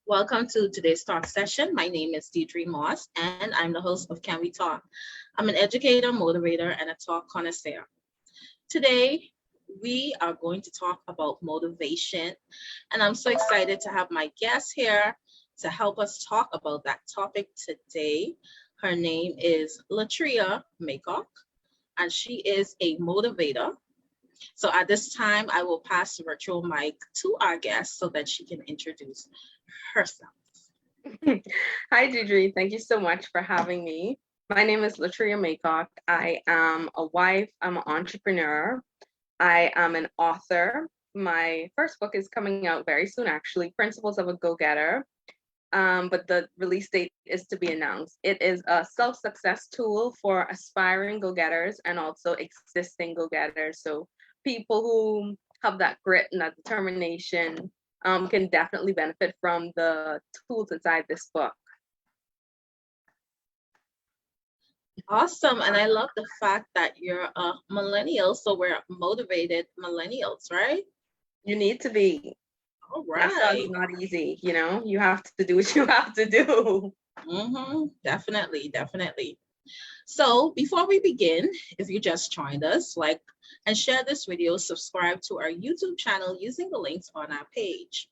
Welcome to today's talk session. My name is Deidre Moss, and I'm the host of Can We Talk? I'm an educator, motivator, and a talk connoisseur. Today, we are going to talk about motivation, and I'm so excited to have my guest here to help us talk about that topic today. Her name is Latriea Maycock, and she is a motivator. So at this time, I will pass the virtual mic to our guest so that she can introduce herself. Hi, Deidre. Thank you so much for having me. My name is Latriea Maycock. I am a wife. I'm an entrepreneur. I am an author. My first book is coming out very soon, actually, Principles of a Go-Getter. But the release date is to be announced. It is a self-success tool for aspiring go-getters and also existing go-getters. So people who have that grit and that determination can definitely benefit from the tools inside this book. Awesome. And I love the fact that you're a millennial. So we're motivated millennials, right? You need to be. All That sounds right. not easy, you know? You have to do what you have to do. Definitely. So before we begin, if you just joined us, like and share this video, subscribe to our YouTube channel using the links on our page.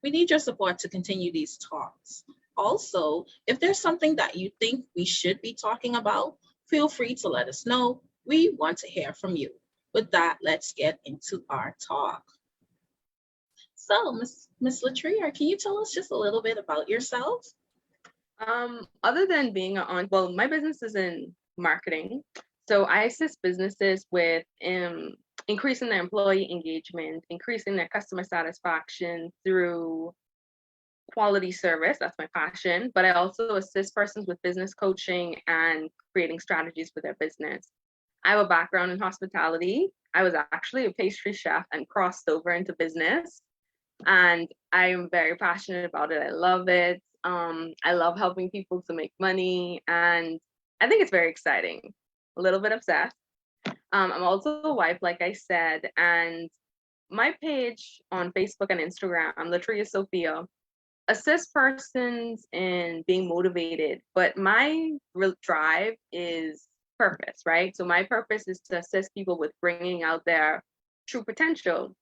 We need your support to continue these talks. Also, if there's something that you think we should be talking about, feel free to let us know. We want to hear from you. With that, let's get into our talk. So, Miss Latriea, can you tell us just a little bit about yourself? Other than being well, my business is in marketing. So I assist businesses with increasing their employee engagement, increasing their customer satisfaction through quality service. That's my passion. But I also assist persons with business coaching and creating strategies for their business. I have a background in hospitality. I was actually a pastry chef and crossed over into business. And I'm very passionate about it. I love it. I love helping people to make money. And I think it's very exciting. A little bit obsessed. I'm also a wife, like I said. And my page on Facebook and Instagram, Latriea Sophia, assist persons in being motivated, but my real drive is purpose, right? So my purpose is to assist people with bringing out their true potential.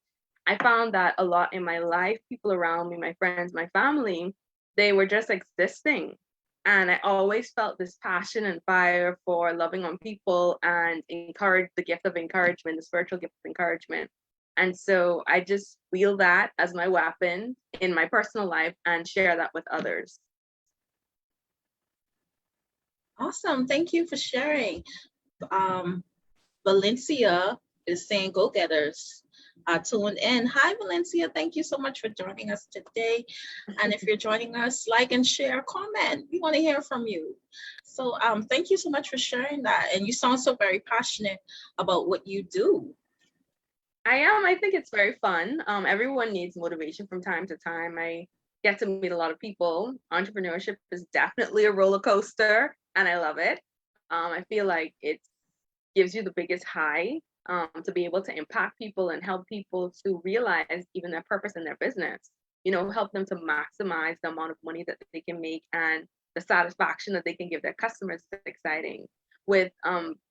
I found that a lot in my life, people around me, my friends, my family, they were just existing. And I always felt this passion and fire for loving on people and encourage the gift of encouragement, the spiritual gift of encouragement. And so I just wield that as my weapon in my personal life and share that with others. Awesome. Thank you for sharing. Valencia is saying go-getters tuned in. Hi, Valencia. Thank you so much for joining us today. And if you're joining us, like and share, comment. We want to hear from you. So thank you so much for sharing that. And you sound so very passionate about what you do. I am. I think it's very fun. Everyone needs motivation from time to time. I get to meet a lot of people. Entrepreneurship is definitely a roller coaster, and I love it. I feel like it gives you the biggest high to be able to impact people and help people to realize even their purpose in their business. You know, help them to maximize the amount of money that they can make and the satisfaction that they can give their customers. It's exciting. With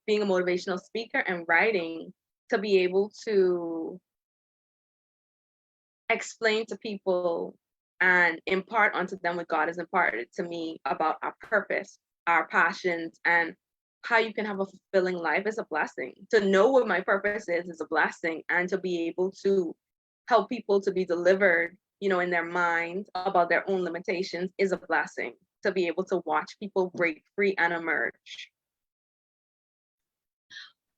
being a motivational speaker and writing, to be able to explain to people and impart onto them what God has imparted to me about our purpose, our passions, and how you can have a fulfilling life is a blessing. To know what my purpose is a blessing, and to be able to help people to be delivered, you know, in their mind about their own limitations is a blessing. To be able to watch people break free and emerge.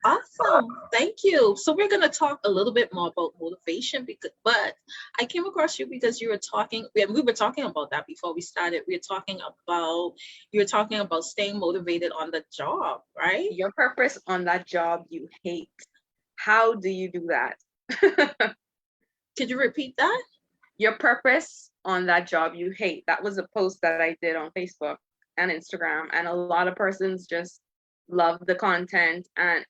Awesome. Thank you. So we're going to talk a little bit more about motivation, but I came across you because you were talking, we were talking about that before we started. You were talking about staying motivated on the job, right? Your purpose on that job you hate. How do you do that? Could you repeat that? Your purpose on that job you hate. That was a post that I did on Facebook and Instagram, and a lot of persons just loved the content. And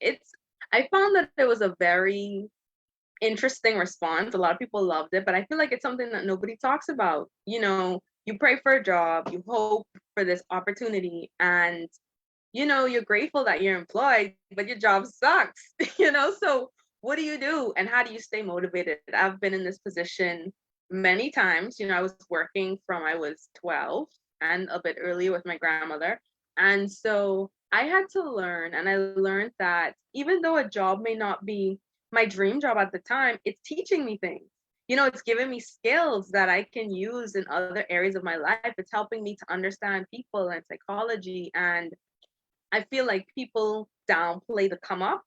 I found that it was a very interesting response. A lot of people loved it, but I feel like it's something that nobody talks about. You know, You pray for a job, you hope for this opportunity, and you're grateful that you're employed, but your job sucks, so what do? And how do you stay motivated? I've been in this position many times. I was working from I was 12 and a bit earlier with my grandmother. And so I had to learn, and I learned that even though a job may not be my dream job at the time, it's teaching me things. It's giving me skills that I can use in other areas of my life. It's helping me to understand people and psychology. And I feel like people downplay the come up.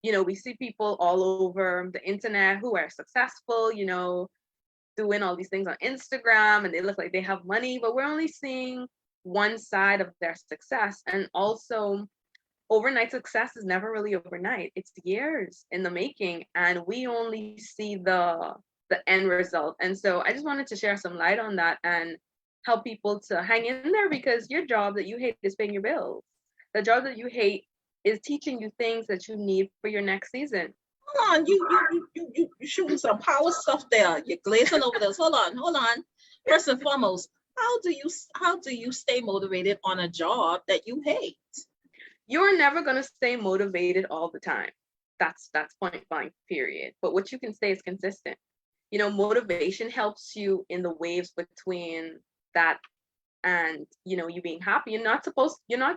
We see people all over the internet who are successful, doing all these things on Instagram, and they look like they have money, but we're only seeing one side of their success. And also, overnight success is never really overnight. It's years in the making, and we only see the end result. And so I just wanted to share some light on that and help people to hang in there, because your job that you hate is paying your bills. The job that you hate is teaching you things that you need for your next season. Hold on, you shooting some power stuff there. You're glazing over this. Hold on. First and foremost, how do you stay motivated on a job that you hate? You're never gonna stay motivated all the time. That's point blank, period. But what you can stay is consistent. Motivation helps you in the waves between that and you being happy. You're not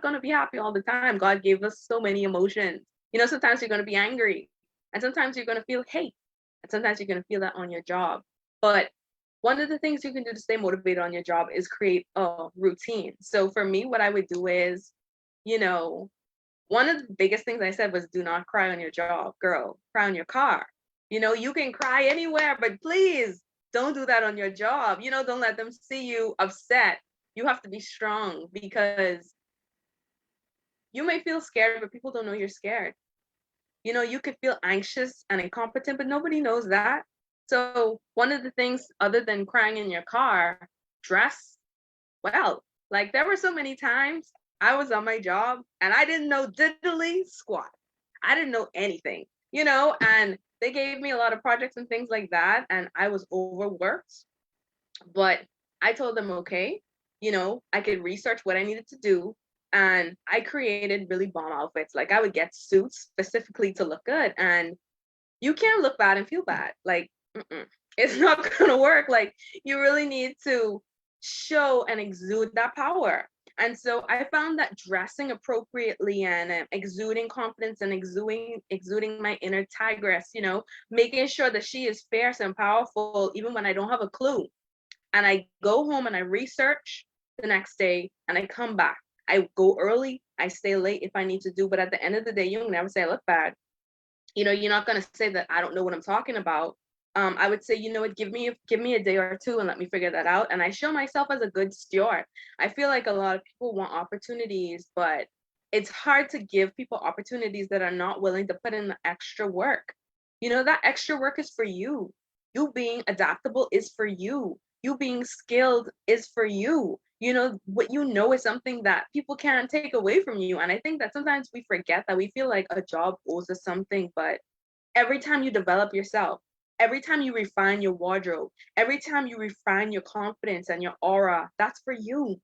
going to be happy all the time. God gave us so many emotions. Sometimes you're going to be angry, and sometimes you're going to feel hate, and sometimes you're going to feel that on your job. But one of the things you can do to stay motivated on your job is create a routine. So for me, what I would do is, one of the biggest things I said was, do not cry on your job. Girl, cry on your car. You can cry anywhere, but please don't do that on your job. Don't let them see you upset. You have to be strong, because you may feel scared, but people don't know you're scared. You could feel anxious and incompetent, but nobody knows that. So one of the things, other than crying in your car, dress well. Like, there were so many times I was on my job and I didn't know diddly squat. I didn't know anything, and they gave me a lot of projects and things like that, and I was overworked. But I told them, okay, I could research what I needed to do. And I created really bomb outfits. Like, I would get suits specifically to look good. And you can't look bad and feel bad. Like, it's not going to work. Like, you really need to show and exude that power. And so I found that dressing appropriately and exuding confidence and exuding my inner tigress, making sure that she is fierce and powerful, even when I don't have a clue. And I go home and I research the next day, and I come back. I go early, I stay late if I need to do, but at the end of the day, you never say I look bad. You're not going to say that I don't know what I'm talking about. I would say, give me a day or two and let me figure that out. And I show myself as a good steward. I feel like a lot of people want opportunities, but it's hard to give people opportunities that are not willing to put in the extra work. That extra work is for you. You being adaptable is for you. You being skilled is for you. What is something that people can't take away from you. And I think that sometimes we forget that. We feel like a job owes us something, but every time you develop yourself, every time you refine your wardrobe, every time you refine your confidence and your aura, that's for you.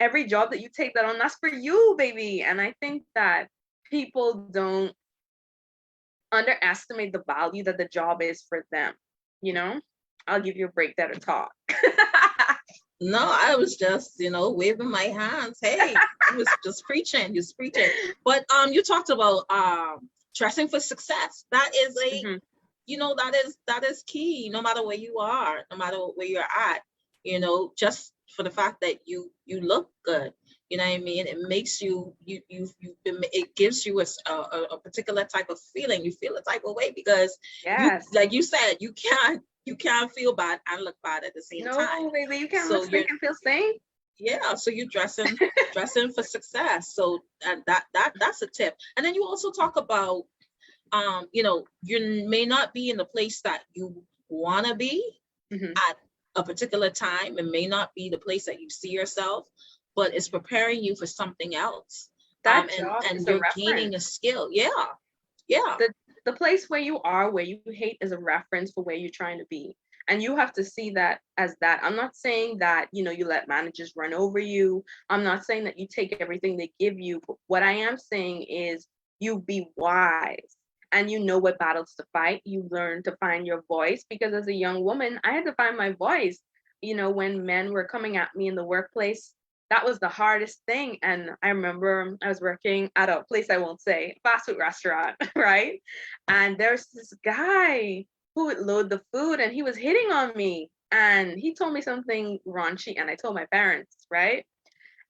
Every job that you take that on, that's for you, baby. And I think that people don't underestimate the value that the job is for them. I'll give you a break there to talk. No, I was just, waving my hands. Hey, I was just preaching. But you talked about dressing for success. That is that is key. No matter where you are, no matter where you're at, just for the fact that you look good. You know what I mean? It makes it gives you a particular type of feeling. You feel a type of way because, like you said, you can't feel bad and look bad at the same time. No, baby, you can't look and feel safe. Yeah, so you're dressing for success. So that's a tip. And then you also talk about, you may not be in the place that you want to be at a particular time. It may not be the place that you see yourself, but it's preparing you for something else. And you're gaining a skill. Yeah. The place where you are, where you hate, is a reference for where you're trying to be. And you have to see that as that. I'm not saying that, you know, you let managers run over you. I'm not saying that you take everything they give you. But what I am saying is you be wise and you know what battles to fight. You learn to find your voice, because as a young woman, I had to find my voice. You know, when men were coming at me in the workplace, that was the hardest thing. And I remember I was working at a place I won't say, fast food restaurant, right? And there's this guy who would load the food and he was hitting on me. And he told me something raunchy, and I told my parents, right?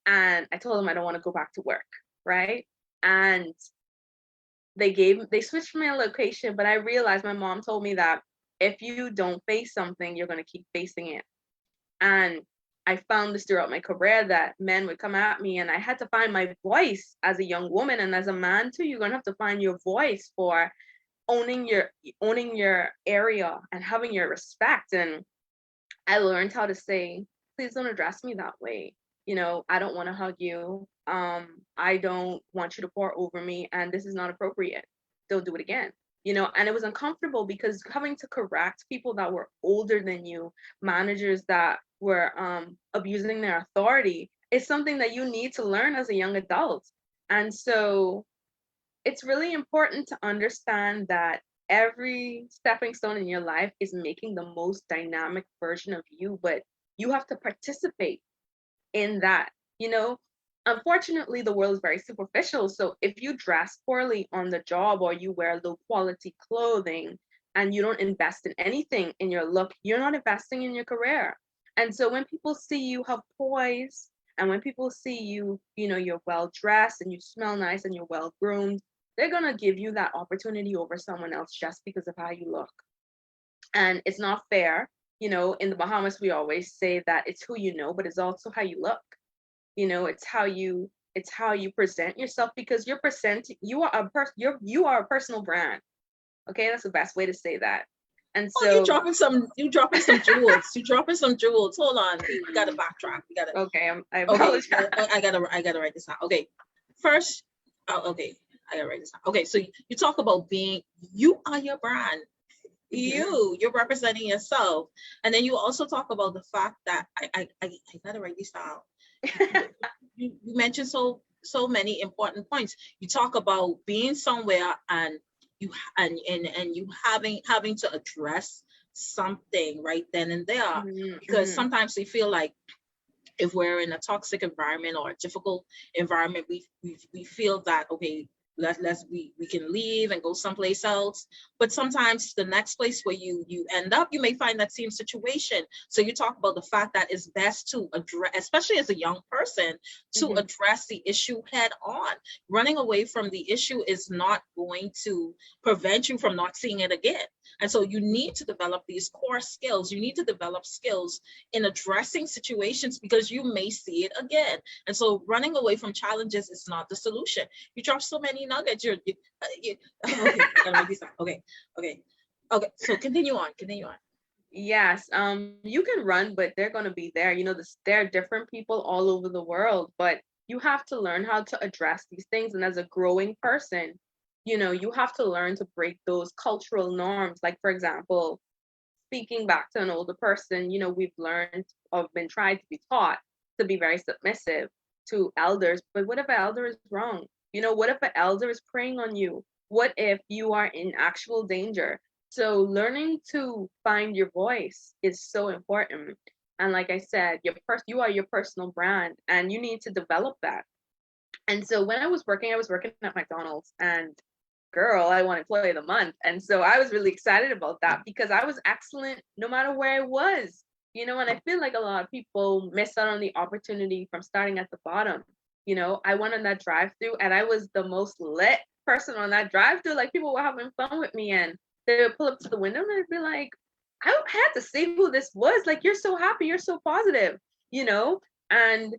And I told them I don't want to go back to work, right? And they switched my location, but I realized my mom told me that if you don't face something, you're going to keep facing it. And I found this throughout my career that men would come at me, and I had to find my voice as a young woman, and as a man too. You're going to have to find your voice for owning your area and having your respect. And I learned how to say, please don't address me that way. You know, I don't want to hug you. I don't want you to pour over me, and this is not appropriate. Don't do it again. You know, and it was uncomfortable because having to correct people that were older than you, managers that were abusing their authority, is something that you need to learn as a young adult. And so it's really important to understand that every stepping stone in your life is making the most dynamic version of you, but you have to participate in that. You know, unfortunately, the world is very superficial. So if you dress poorly on the job, or you wear low quality clothing, and you don't invest in anything in your look, you're not investing in your career. And so when people see you have poise, and when people see you, you know, you're well dressed and you smell nice and you're well groomed, they're going to give you that opportunity over someone else just because of how you look. And it's not fair. You know, in the Bahamas, we always say that it's who you know, but it's also how you look. You know, it's how you present yourself, because you are a personal brand. Okay, that's the best way to say that. And Oh, you so, dropping some jewels. You dropping some jewels. Hold on. We gotta backtrack. We gotta okay, I okay. apologize. I gotta write this down. Okay. First, okay. I gotta write this down. Okay, so you talk about you are your brand. You're representing yourself. And then you also talk about the fact that I gotta write this down. You mentioned so many important points. You talk about being somewhere, and you you having to address something right then and there, because sometimes we feel like if we're in a toxic environment or a difficult environment, we feel that, okay, we can leave and go someplace else. But sometimes the next place where you end up, you may find that same situation. So you talk about the fact that it's best to address, especially as a young person, to address the issue head on. Running away from the issue is not going to prevent you from not seeing it again. And so you need to develop these core skills. You need to develop skills in addressing situations, because you may see it again. And so running away from challenges is not the solution. You drop so many nuggets. Okay. So continue on. Yes, you can run, but they're going to be there. You know, there are different people all over the world, but you have to learn how to address these things. And as a growing person, you know, you have to learn to break those cultural norms. Like, for example, speaking back to an older person, you know, we've learned or been tried to be taught to be very submissive to elders. But what if an elder is wrong? You know, what if an elder is preying on you? What if you are in actual danger? So learning to find your voice is so important. And like I said, you are your personal brand, and you need to develop that. And so when I was working at McDonald's, and girl, I won Employee of the Month. And so I was really excited about that, because I was excellent no matter where I was. You know, and I feel like a lot of people miss out on the opportunity from starting at the bottom. You know, I went on that drive-through, and I was the most lit person on that drive-through. Like, people were having fun with me, and they would pull up to the window and they'd be like, I had to see who this was. Like, you're so happy, you're so positive, you know? And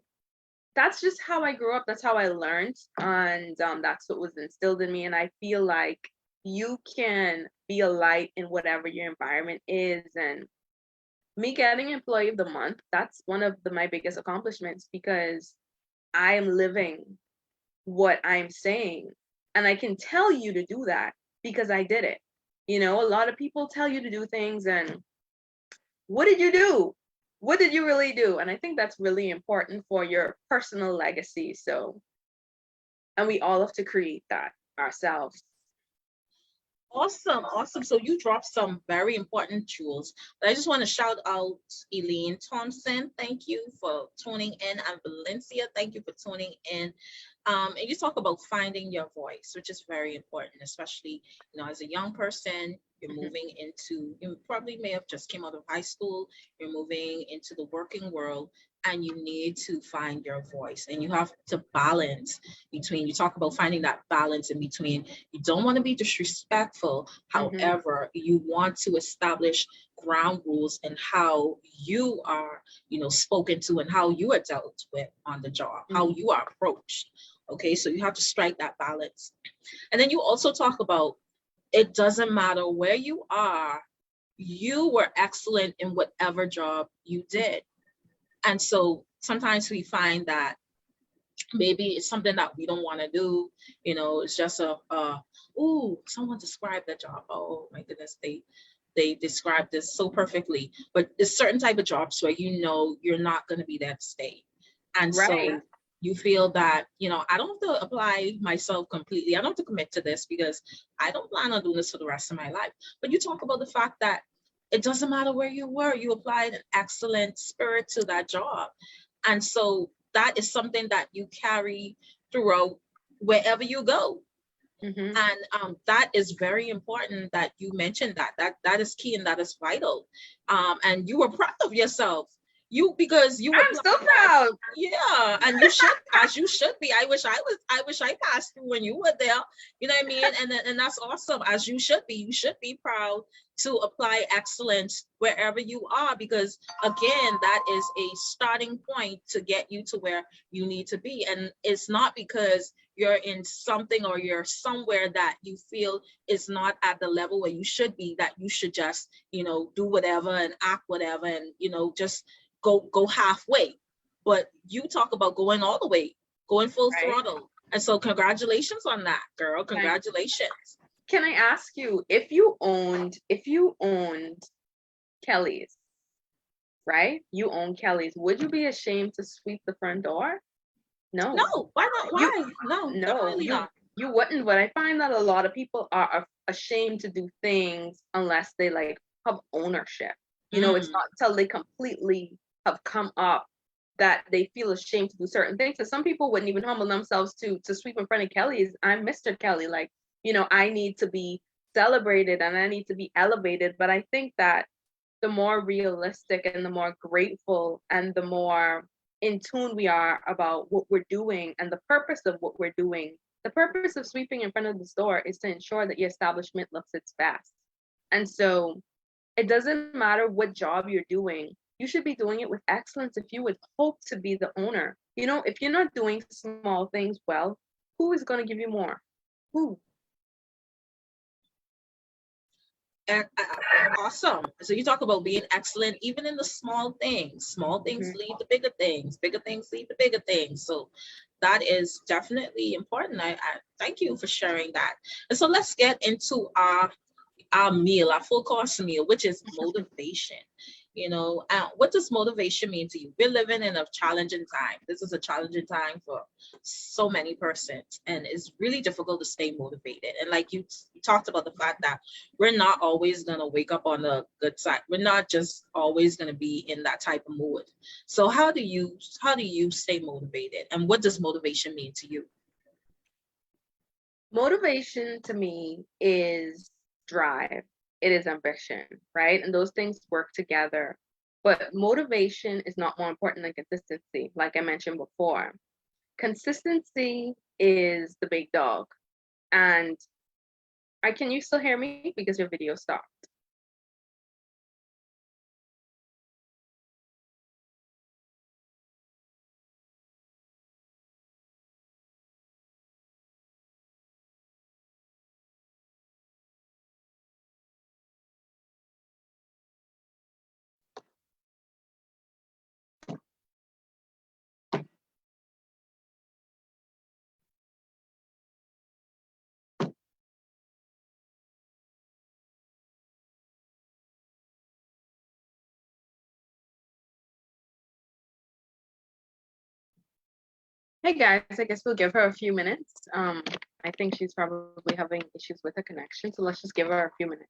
that's just how I grew up. That's how I learned. And that's what was instilled in me. And I feel like you can be a light in whatever your environment is. And me getting Employee of the Month, that's one of my biggest accomplishments, because I am living what I'm saying. And I can tell you to do that because I did it. You know, a lot of people tell you to do things, and what did you do? What did you really do? And I think that's really important for your personal legacy. So, and we all have to create that ourselves. Awesome, awesome. So you dropped some very important jewels. But I just want to shout out Elaine Thompson. Thank you for tuning in. And Valencia, thank you for tuning in. And you talk about finding your voice, which is very important, especially, as a young person, you're Mhm. moving into, you probably may have just came out of high school, you're moving into the working world, and you need to find your voice. And you have to balance between, you talk about finding that balance in between. You don't want to be disrespectful. Mhm. However, you want to establish ground rules and how you are, spoken to and how you are dealt with on the job, how Mhm. you are approached. Okay, so you have to strike that balance. And then you also talk about it doesn't matter where you are, you were excellent in whatever job you did. And so sometimes we find that maybe it's something that we don't want to do. It's just someone described the job. Oh my goodness, they described this so perfectly. But there's certain type of jobs where you're not going to be there to stay. And Right. so you feel that, I don't have to apply myself completely. I don't have to commit to this because I don't plan on doing this for the rest of my life. But you talk about the fact that it doesn't matter where you were, you applied an excellent spirit to that job. And so that is something that you carry throughout wherever you go. Mhm. And that is very important that you mentioned that is key and that is vital. And you were proud of yourself, because you I'm so applied that. proud. Yeah, and you should, as you should be. I wish I passed through when you were there. You know what I mean? And that's awesome. As you should be. You should be proud to apply excellence wherever you are, because again, that is a starting point to get you to where you need to be. And it's not because you're in something or you're somewhere that you feel is not at the level where you should be, that you should just, do whatever and act whatever and, just go halfway. But you talk about going all the way, going full Right. throttle. And so congratulations on that, girl. Thanks. Congratulations. Can I ask you, if you owned Kelly's, right? You own Kelly's. Would you be ashamed to sweep the front door? No. No, why not? You Why? No, no, definitely not. you wouldn't, but I find that a lot of people are ashamed to do things unless they like have ownership. It's Mm, not until they completely have come up that they feel ashamed to do certain things. So some people wouldn't even humble themselves to sweep in front of Kelly's. I'm Mr. Kelly. Like, I need to be celebrated and I need to be elevated. But I think that the more realistic and the more grateful and the more in tune we are about what we're doing and the purpose of what we're doing. The purpose of sweeping in front of the store is to ensure that your establishment looks its best. And so it doesn't matter what job you're doing, you should be doing it with excellence if you would hope to be the owner. If you're not doing small things well, who is going to give you more? Who? awesome. So you talk about being excellent even in the small things. Small things Mhm. lead to bigger things lead to bigger things. So that is definitely important. I thank you for sharing that. And so let's get into our meal, our full course meal, which is motivation. What does motivation mean to you? We're living in a challenging time. This is a challenging time for so many persons, and it's really difficult to stay motivated. And like you talked about the fact that we're not always going to wake up on the good side. We're not just always going to be in that type of mood. So how do you stay motivated, and what does motivation mean to you? Motivation to me is drive, it is ambition, right? And those things work together. But motivation is not more important than consistency, like I mentioned before. Consistency is the big dog. And can you still hear me? Because your video stopped. Hey guys, I guess we'll give her a few minutes. I think she's probably having issues with her connection, so let's just give her a few minutes.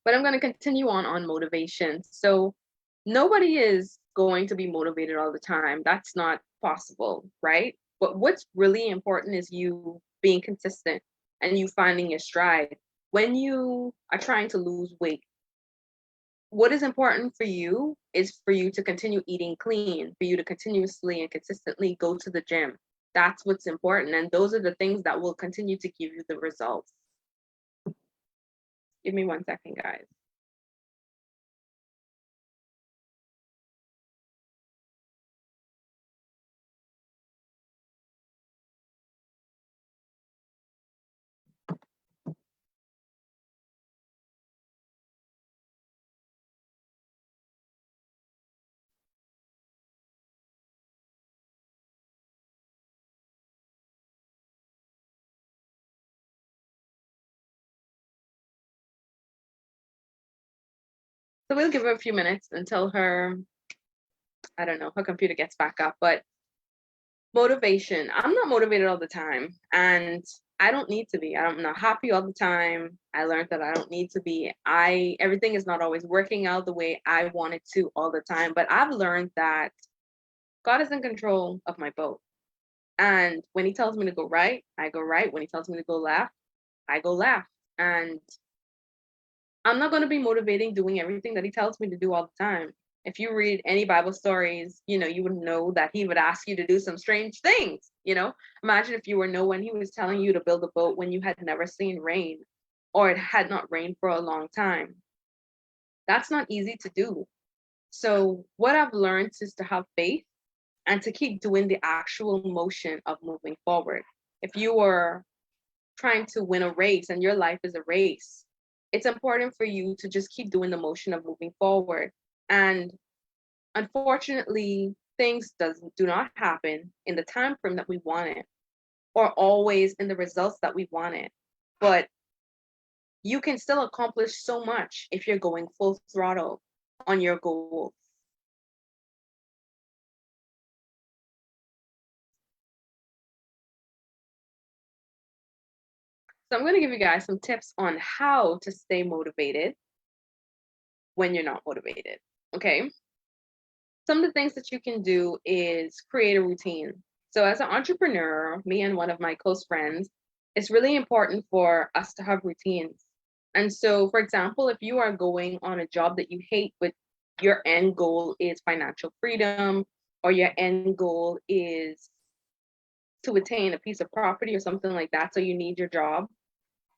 But I'm going to continue on motivation. So nobody is going to be motivated all the time. That's not possible, right? But what's really important is you being consistent and you finding your stride. When you are trying to lose weight, what is important for you is for you to continue eating clean, for you to continuously and consistently go to the gym. That's what's important. And those are the things that will continue to give you the results. Give me 1 second, guys. So we'll give her a few minutes until her, I don't know, her computer gets back up. But motivation, I'm not motivated all the time. And I don't need to be. I'm not happy all the time. I learned that I don't need to be. Everything is not always working out the way I want it to all the time. But I've learned that God is in control of my boat. And when he tells me to go right, I go right. When he tells me to go left, I go left. And I'm not going to be motivating doing everything that he tells me to do all the time. If you read any Bible stories, you would know that he would ask you to do some strange things. Imagine if you were Noah and he was telling you to build a boat when you had never seen rain or it had not rained for a long time. That's not easy to do. So what I've learned is to have faith and to keep doing the actual motion of moving forward. If you are trying to win a race and your life is a race, it's important for you to just keep doing the motion of moving forward. And unfortunately, things do not happen in the time frame that we want it, or always in the results that we want it. But you can still accomplish so much if you're going full throttle on your goals. So I'm going to give you guys some tips on how to stay motivated when you're not motivated. Okay. Some of the things that you can do is create a routine. So as an entrepreneur, me and one of my close friends, it's really important for us to have routines. And so, for example, if you are going on a job that you hate, but your end goal is financial freedom, or your end goal is to attain a piece of property or something like that, so you need your job,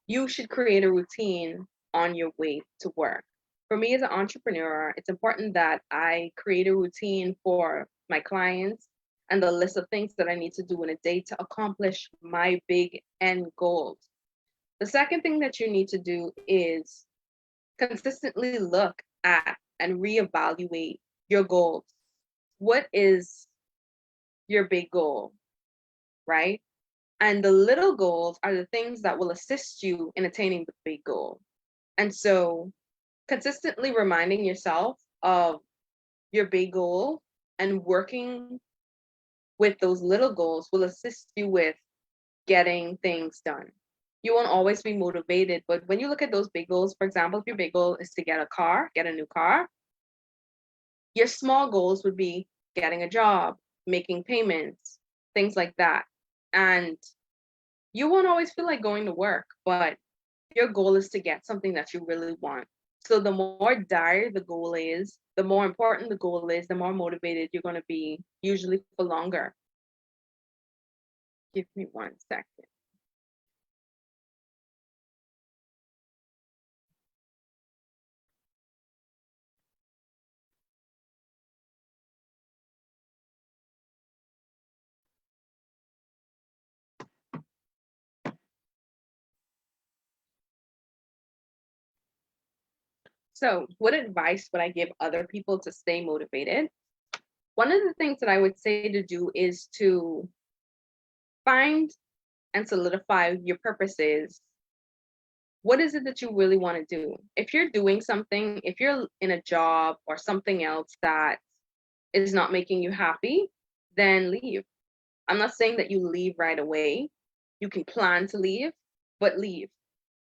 you should create a routine on your way to work. For me as an entrepreneur, it's important that I create a routine for my clients and the list of things that I need to do in a day to accomplish my big end goals. The second thing that you need to do is consistently look at and reevaluate your goals. What is your big goal, right? And the little goals are the things that will assist you in attaining the big goal. And so consistently reminding yourself of your big goal and working with those little goals will assist you with getting things done. You won't always be motivated, but when you look at those big goals, for example, if your big goal is to get a new car, your small goals would be getting a job, making payments, things like that. And you won't always feel like going to work, but your goal is to get something that you really want. So the more dire the goal is, the more important the goal is, the more motivated you're going to be, usually for longer. Give me 1 second. So what advice would I give other people to stay motivated? One of the things that I would say to do is to find and solidify your purpose is, what is it that you really want to do? If you're doing something, if you're in a job or something else that is not making you happy, then leave. I'm not saying that you leave right away. You can plan to leave, but leave.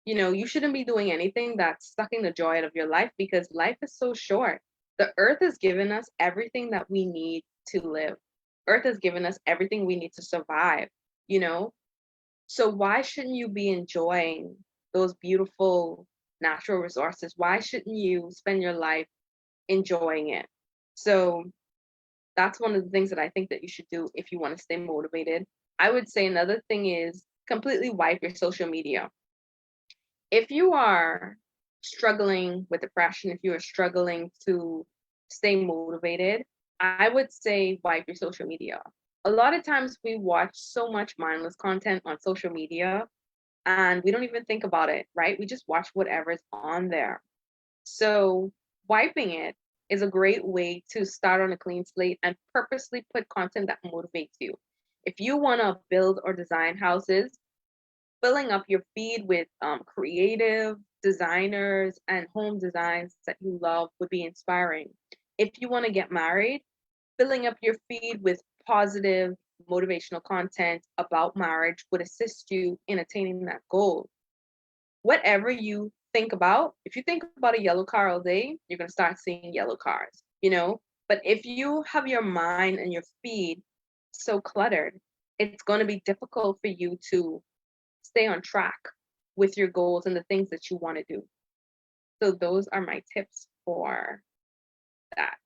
You shouldn't be doing anything that's sucking the joy out of your life, because life is so short. The earth has given us everything that we need to live. Earth has given us everything we need to survive, you know? So why shouldn't you be enjoying those beautiful natural resources? Why shouldn't you spend your life enjoying it? So that's one of the things that I think that you should do if you want to stay motivated. I would say another thing is completely wipe your social media. If you are struggling with depression, if you are struggling to stay motivated, I would say wipe your social media. A lot of times we watch so much mindless content on social media and we don't even think about it, right? We just watch whatever's on there. So wiping it is a great way to start on a clean slate and purposely put content that motivates you. If you want to build or design houses, filling up your feed with creative designers and home designs that you love would be inspiring. If you want to get married, filling up your feed with positive motivational content about marriage would assist you in attaining that goal. Whatever you think about, if you think about a yellow car all day, you're going to start seeing yellow cars. But if you have your mind and your feed so cluttered, it's going to be difficult for you to stay on track with your goals and the things that you want to do. So those are my tips for that.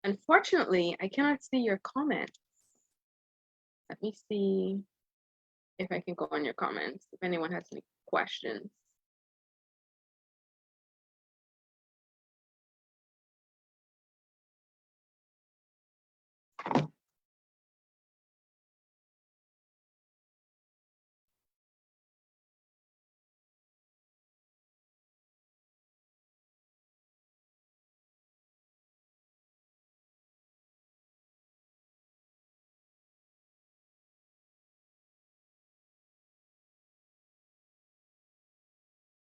Unfortunately, I cannot see your comments. Let me see if I can go on your comments, if anyone has any questions.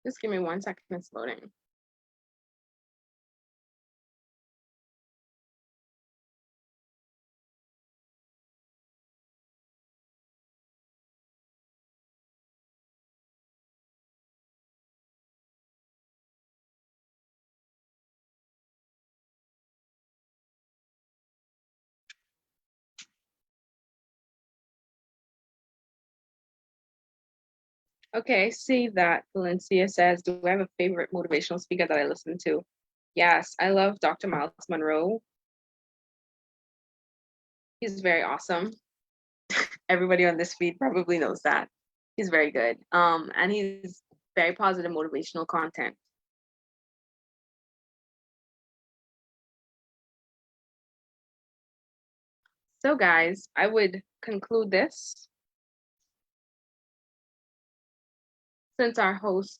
Just give me 1 second, it's loading. Okay, I see that Valencia says, do I have a favorite motivational speaker that I listen to? Yes, I love Dr. Miles Monroe. He's very awesome. Everybody on this feed probably knows that. He's very good. And he's very positive motivational content. So guys, I would conclude this. Since our host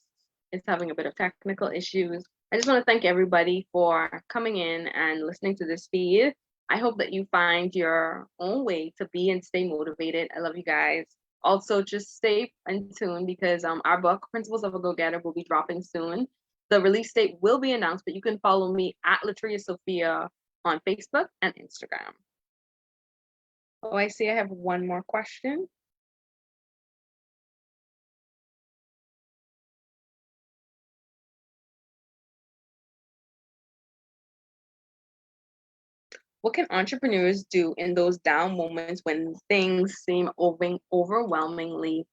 is having a bit of technical issues, I just want to thank everybody for coming in and listening to this feed. I hope that you find your own way to be and stay motivated. I love you guys. Also, just stay in tune because our book, Principles of a Go-Getter, will be dropping soon. The release date will be announced, but you can follow me at Latriea Sophia on Facebook and Instagram. Oh, I see I have one more question. What can entrepreneurs do in those down moments when things seem overwhelmingly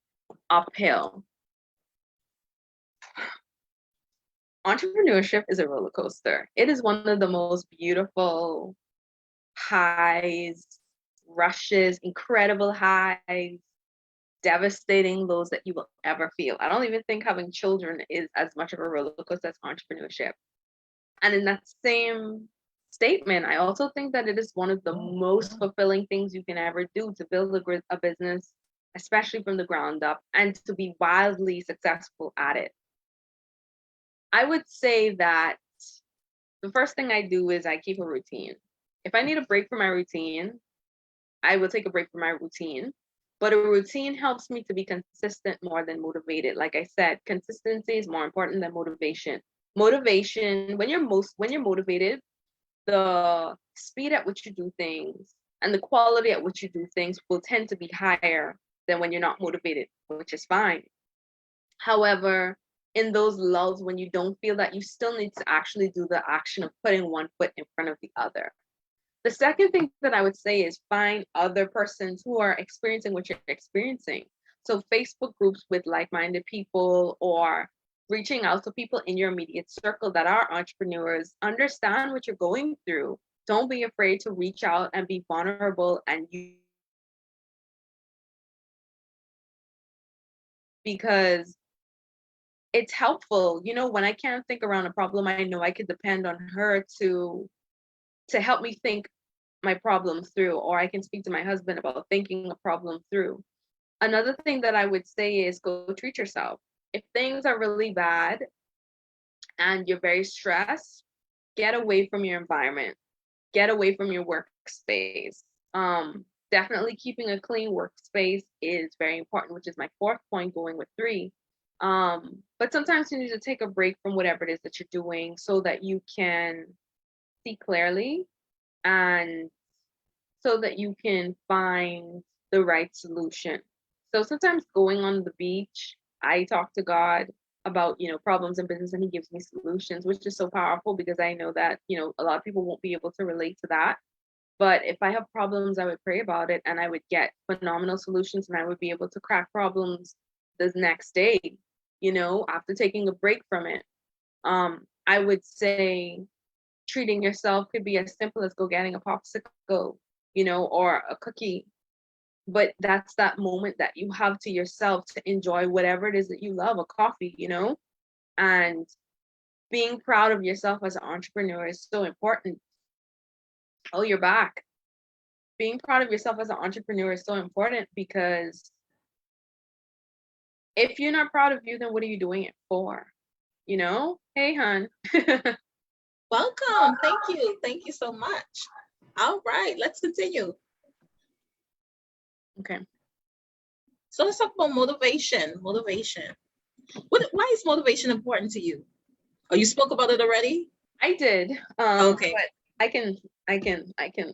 uphill? Entrepreneurship is a roller coaster. It is one of the most beautiful highs, rushes, incredible highs, devastating lows that you will ever feel. I don't even think having children is as much of a roller coaster as entrepreneurship. And in that same statement, I also think that it is one of the most fulfilling things you can ever do to build a business, especially from the ground up, and to be wildly successful at it. I would say that the first thing I do is I keep a routine. If I need a break from my routine, I will take a break from my routine. But a routine helps me to be consistent more than motivated. Like I said, consistency is more important than motivation. Motivation, when you're motivated, the speed at which you do things and the quality at which you do things will tend to be higher than when you're not motivated, which is fine. However, in those lulls when you don't feel that, you still need to actually do the action of putting one foot in front of the other. The second thing that I would say is find other persons who are experiencing what you're experiencing. So Facebook groups with like-minded people, or reaching out to people in your immediate circle that are entrepreneurs, understand what you're going through. Don't be afraid to reach out and be vulnerable, and you, because it's helpful. You know, when I can't think around a problem, I know I could depend on her to help me think my problem through, or I can speak to my husband about thinking a problem through. Another thing that I would say is go treat yourself. If things are really bad and you're very stressed, get away from your environment, get away from your workspace. Definitely keeping a clean workspace is very important, which is my fourth point going with three. But sometimes you need to take a break from whatever it is that you're doing so that you can see clearly, and so that you can find the right solution. So sometimes going on the beach, I talk to God about, problems in business, and he gives me solutions, which is so powerful because I know that, a lot of people won't be able to relate to that. But if I have problems, I would pray about it and I would get phenomenal solutions, and I would be able to crack problems the next day, after taking a break from it. I would say treating yourself could be as simple as go getting a popsicle, or a cookie. But that's that moment that you have to yourself to enjoy whatever it is that you love, a coffee, and being proud of yourself as an entrepreneur is so important. Oh, you're back. Being proud of yourself as an entrepreneur is so important, because if you're not proud of you, then what are you doing it for? Hey, hun. Welcome. Thank you. Thank you so much. All right, let's continue. Okay. So let's talk about motivation. Motivation. Why is motivation important to you? Oh, you spoke about it already? I did. Okay. But I can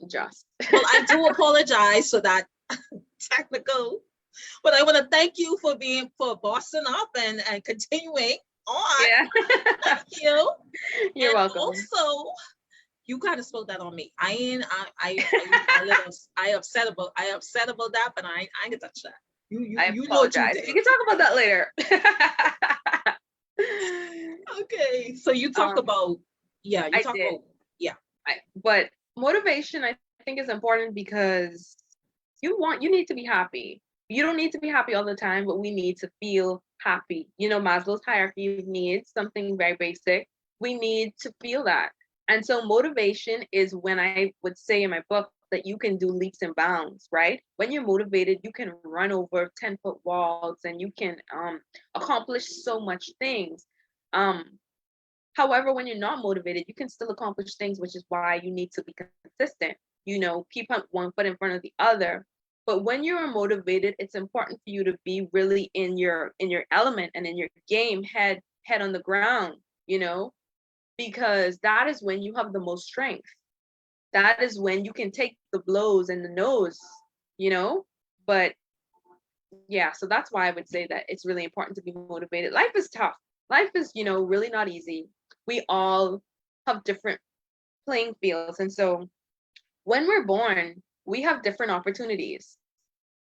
adjust. Well, I do apologize for that technical, but I want to thank you for bossing up and continuing on. Yeah. Thank you. You're welcome. Also, you kind of spoke that on me. I upset about that, but I ain't gonna touch that. You know what you apologize. did. We can talk about that later. Okay, so you talk about yeah. But motivation, I think, is important because you need to be happy. You don't need to be happy all the time, but we need to feel happy. Maslow's hierarchy of needs, something very basic. We need to feel that. And so motivation is when I would say in my book that you can do leaps and bounds, right? When you're motivated, you can run over 10-foot walls, and you can accomplish so much things. However, when you're not motivated, you can still accomplish things, which is why you need to be consistent. Keep one foot in front of the other. But when you're motivated, it's important for you to be really in your element and in your game, head on the ground, because that is when you have the most strength. That is when you can take the blows and the no's, But yeah, so that's why I would say that it's really important to be motivated. Life is tough. Life is, really not easy. We all have different playing fields. And so when we're born, we have different opportunities.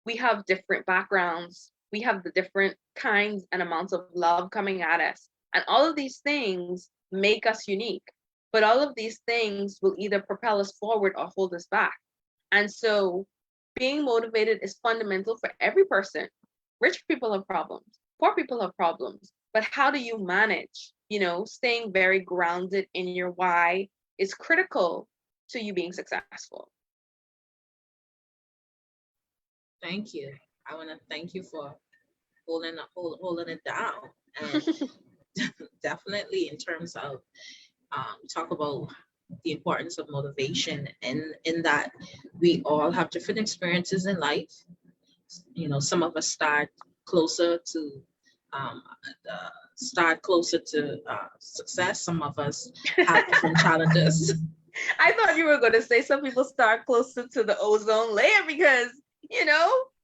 We have different backgrounds. We have the different kinds and amounts of love coming at us. And all of these things make us unique. But all of these things will either propel us forward or hold us back. And so being motivated is fundamental for every person. Rich people have problems. Poor people have problems. But how do you manage? Staying very grounded in your why is critical to you being successful. Thank you. I want to thank you for holding it down. And definitely in terms of talk about the importance of motivation, and in that we all have different experiences in life. Some of us closer to um, start closer to success. Some of us have different challenges. I thought you were going to say some people start closer to the ozone layer because,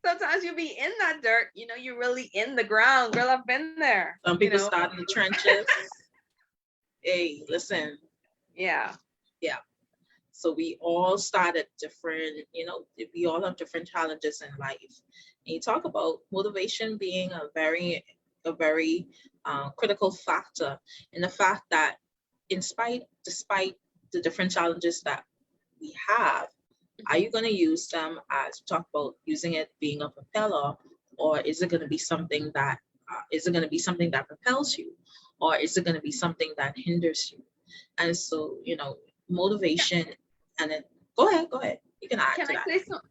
sometimes you be in that dirt, you're really in the ground. Girl, I've been there. Some people start in the trenches. Hey, listen. Yeah. Yeah. So we all start at different, we all have different challenges in life. And you talk about motivation being a very critical factor in the fact that despite the different challenges that we have, are you going to use them as talk about using it being a propeller, or is it going to be something that propels you, or is it going to be something that hinders you? And so, motivation, and then go ahead. You can add to that.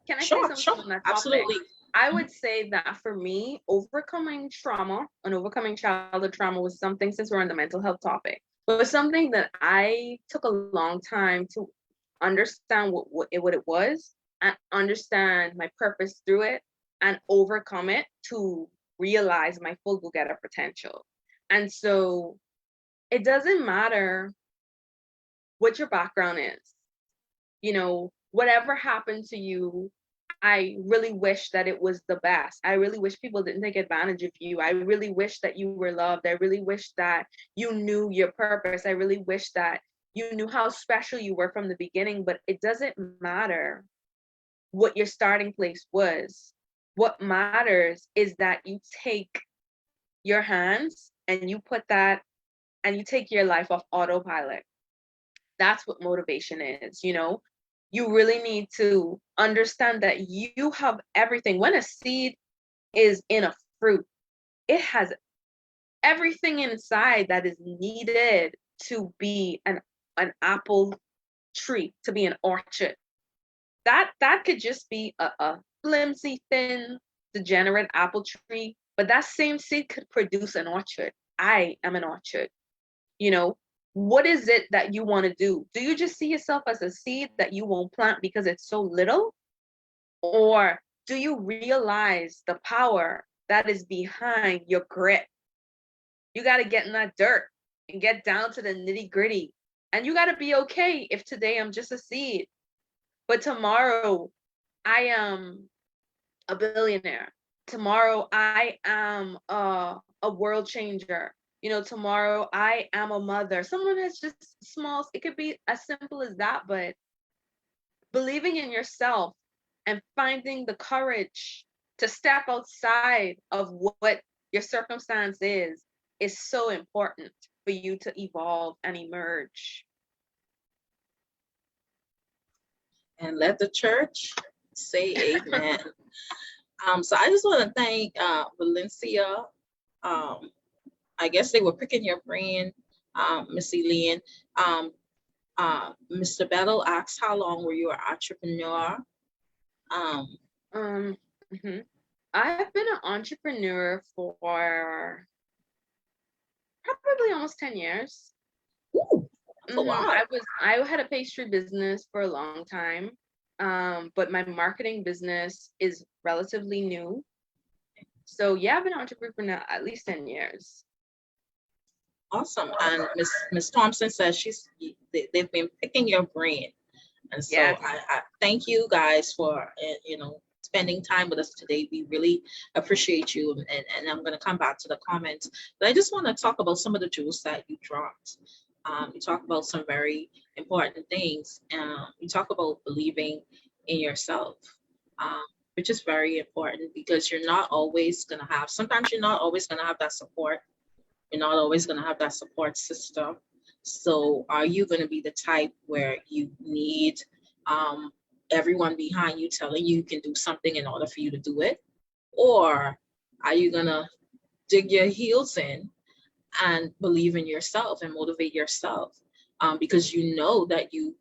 Can I say Sure, something on that topic? Absolutely. I would say that for me, overcoming trauma and overcoming childhood trauma was something, since we're on the mental health topic, was something that I took a long time to understand what it was, and understand my purpose through it, and overcome it to realize my full go-getter potential. And so it doesn't matter what your background is, whatever happened to you, I really wish that it was the best. I really wish people didn't take advantage of you. I really wish that you were loved. I really wish that you knew your purpose. I really wish that you knew how special you were from the beginning. But it doesn't matter what your starting place was. What matters is that you take your hands and you put that, and you take your life off autopilot. That's what motivation is. You really need to understand that you have everything. When a seed is in a fruit, it has everything inside that is needed to be an apple tree, to be an orchard. That could just be a flimsy, thin, degenerate apple tree, but that same seed could produce an orchard. I am an orchard. What is it that you want to do? Do you just see yourself as a seed that you won't plant because it's so little? Or do you realize the power that is behind your grit? You got to get in that dirt and get down to the nitty gritty. And you got to be okay if today I'm just a seed, but tomorrow I am a billionaire. Tomorrow I am a world changer. Tomorrow I am a mother. Someone has just small, it could be as simple as that, but believing in yourself and finding the courage to step outside of what your circumstance is so important for you to evolve and emerge. And let the church say amen. So I just want to thank Valencia. I guess they were picking your brain, Miss Eileen. Mr. Battle asked, how long were you an entrepreneur? I've been an entrepreneur for probably almost 10 years. Ooh, that's a lot. I had a pastry business for a long time, but my marketing business is relatively new. So yeah, I've been an entrepreneur for at least 10 years. Awesome. And Miss Thompson says they've been picking your brain, and so yes. I thank you guys for spending time with us today. We really appreciate you, and I'm going to come back to the comments, but I just want to talk about some of the jewels that you dropped. You talk about some very important things. You talk about believing in yourself, which is very important, because sometimes you're not always going to have that support. You're not always going to have that support system. So are you going to be the type where you need everyone behind you telling you can do something in order for you to do it? Or are you going to dig your heels in and believe in yourself and motivate yourself, because you know that you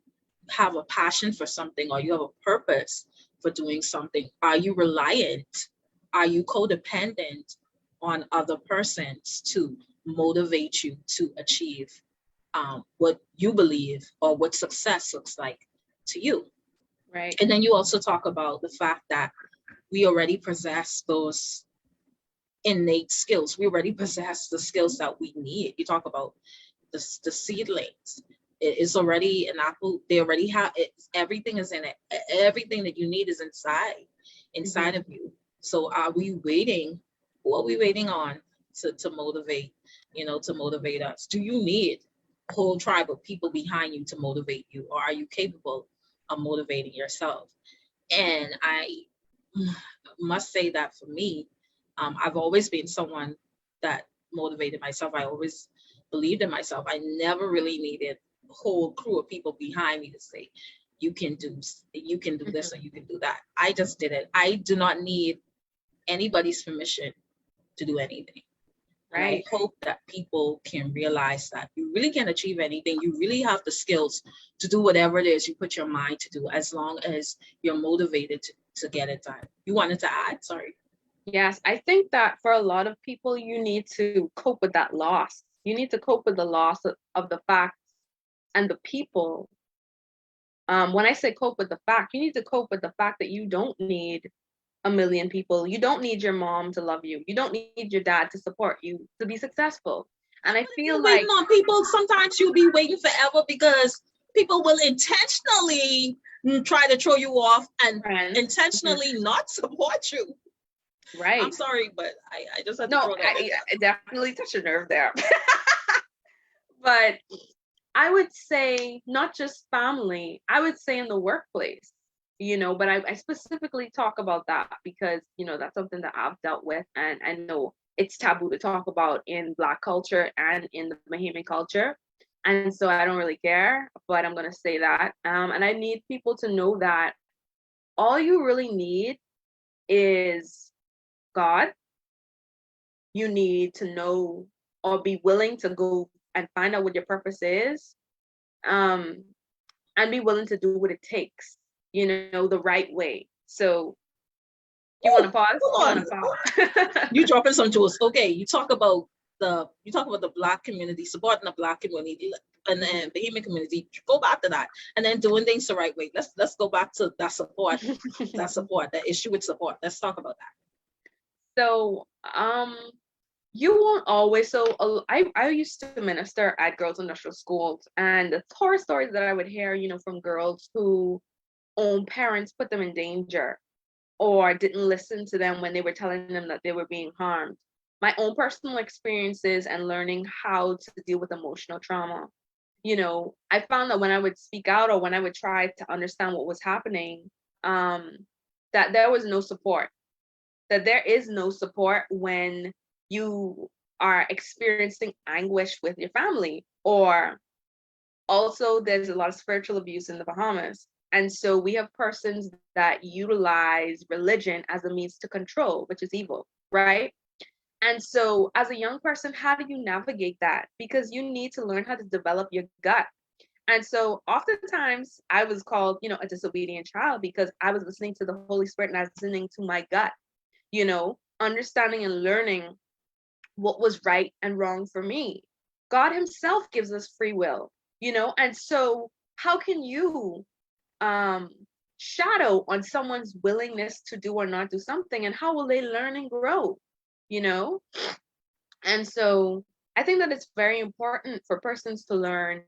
have a passion for something, or you have a purpose for doing something? Are you reliant? Are you codependent on other persons to motivate you to achieve what you believe or what success looks like to you. Right. And then you also talk about the fact that we already possess those innate skills. We already possess the skills that we need. You talk about the seedlings. It is already an apple. They already have it. Everything is in it. Everything that you need is inside of you. So are we waiting? What are we waiting on to motivate, to motivate us? Do you need a whole tribe of people behind you to motivate you, or are you capable of motivating yourself? And I must say that for me, I've always been someone that motivated myself. I always believed in myself. I never really needed a whole crew of people behind me to say, you can do this or you can do that. I just did it. I do not need anybody's permission to do anything. And I Right. hope that people can realize that you really can achieve anything. You really have the skills to do whatever it is you put your mind to do, as long as you're motivated to get it done. You wanted to add? Sorry. Yes, I think that for a lot of people, you need to cope with that loss. You need to cope with the loss of the facts and the people. When I say cope with the fact, you need to cope with the fact that you don't need a million people. You don't need your mom to love you. You don't need your dad to support you to be successful. And I feel You're like waiting on people. Sometimes you'll be waiting forever because people will intentionally try to throw you off and friends, intentionally not support you. right. I'm sorry, but I just had to No, throw that in I definitely touched a nerve there. But I would say not just family, I would say in the workplace, but I specifically talk about that because, that's something that I've dealt with. And I know it's taboo to talk about in Black culture and in the Bahamian culture. And so I don't really care, but I'm going to say that. And I need people to know that all you really need is God. You need to know or be willing to go and find out what your purpose is, um, and be willing to do what it takes, the right way. So you want to pause? You Hold want on. to pause? You dropping some jewels. Okay, you talk about the Black community, supporting the Black community and then the human community. Go back to that, and then doing things the right way. Let's go back to that support, that issue with support. Let's talk about that. So, you won't always. So, I used to minister at girls' industrial schools, and the horror stories that I would hear, from girls who own parents put them in danger or didn't listen to them when they were telling them that they were being harmed. My own personal experiences and learning how to deal with emotional trauma. I found that when I would speak out or when I would try to understand what was happening, that there was no support, that there is no support when you are experiencing anguish with your family. Or also, there's a lot of spiritual abuse in the Bahamas. And so we have persons that utilize religion as a means to control, which is evil, right? And so as a young person, how do you navigate that? Because you need to learn how to develop your gut. And so oftentimes I was called, a disobedient child because I was listening to the Holy Spirit and I was listening to my gut, understanding and learning what was right and wrong for me. God himself gives us free will, and so how can you shadow on someone's willingness to do or not do something, and how will they learn and grow, and so I think that it's very important for persons to learn,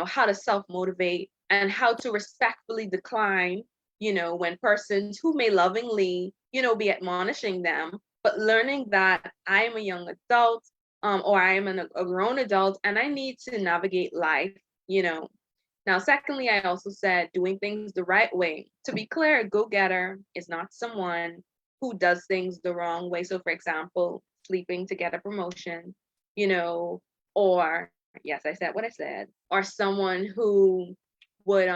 how to self-motivate and how to respectfully decline, when persons who may lovingly, be admonishing them, but learning that I am a young adult, or I am a grown adult and I need to navigate life, Now, secondly, I also said doing things the right way. To be clear, a go-getter is not someone who does things the wrong way. So, for example, sleeping to get a promotion, or yes, I said what I said, or someone who would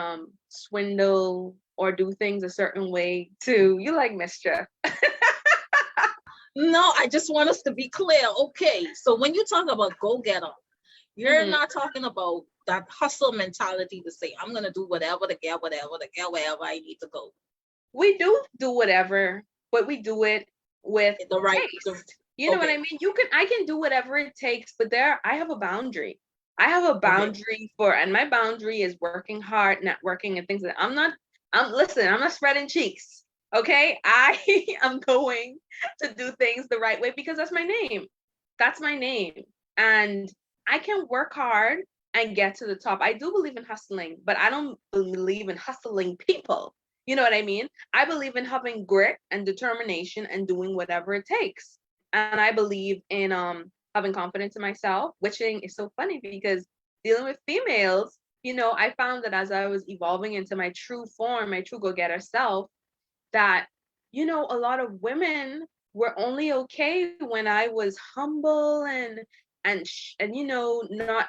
swindle or do things a certain way to, you like mischief. No, I just want us to be clear. Okay, so when you talk about go-getter, you're not talking about that hustle mentality to say, I'm going to do whatever to get wherever I need to go. We do whatever, but we do it with The right, taste. You know what I mean? I can do whatever it takes, but I have a boundary. I have a boundary and my boundary is working hard, networking, and things listen, I'm not spreading cheeks. Okay. I am going to do things the right way because that's my name. That's my name. And I can work hard and get to the top. I do believe in hustling, but I don't believe in hustling people. You know what I mean? I believe in having grit and determination and doing whatever it takes. And I believe in having confidence in myself, which is so funny because dealing with females, I found that as I was evolving into my true form, my true go-getter self, that a lot of women were only okay when I was humble and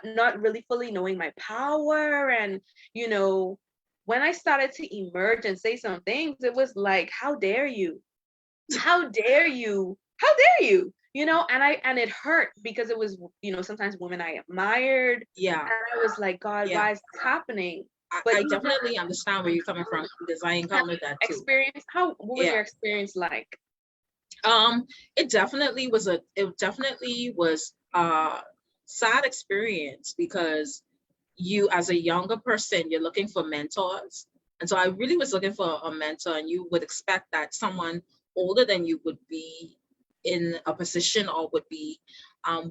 not really fully knowing my power. And when I started to emerge and say some things, it was like, how dare you, how dare you, how dare you, and it hurt because it was sometimes women I admired. Yeah. And I was like, God, why is this happening? But I definitely understand where you're coming from because I encountered that too. What was your experience like? It definitely was a sad experience because you, as a younger person, you're looking for mentors. And so I really was looking for a mentor, and you would expect that someone older than you would be in a position or would be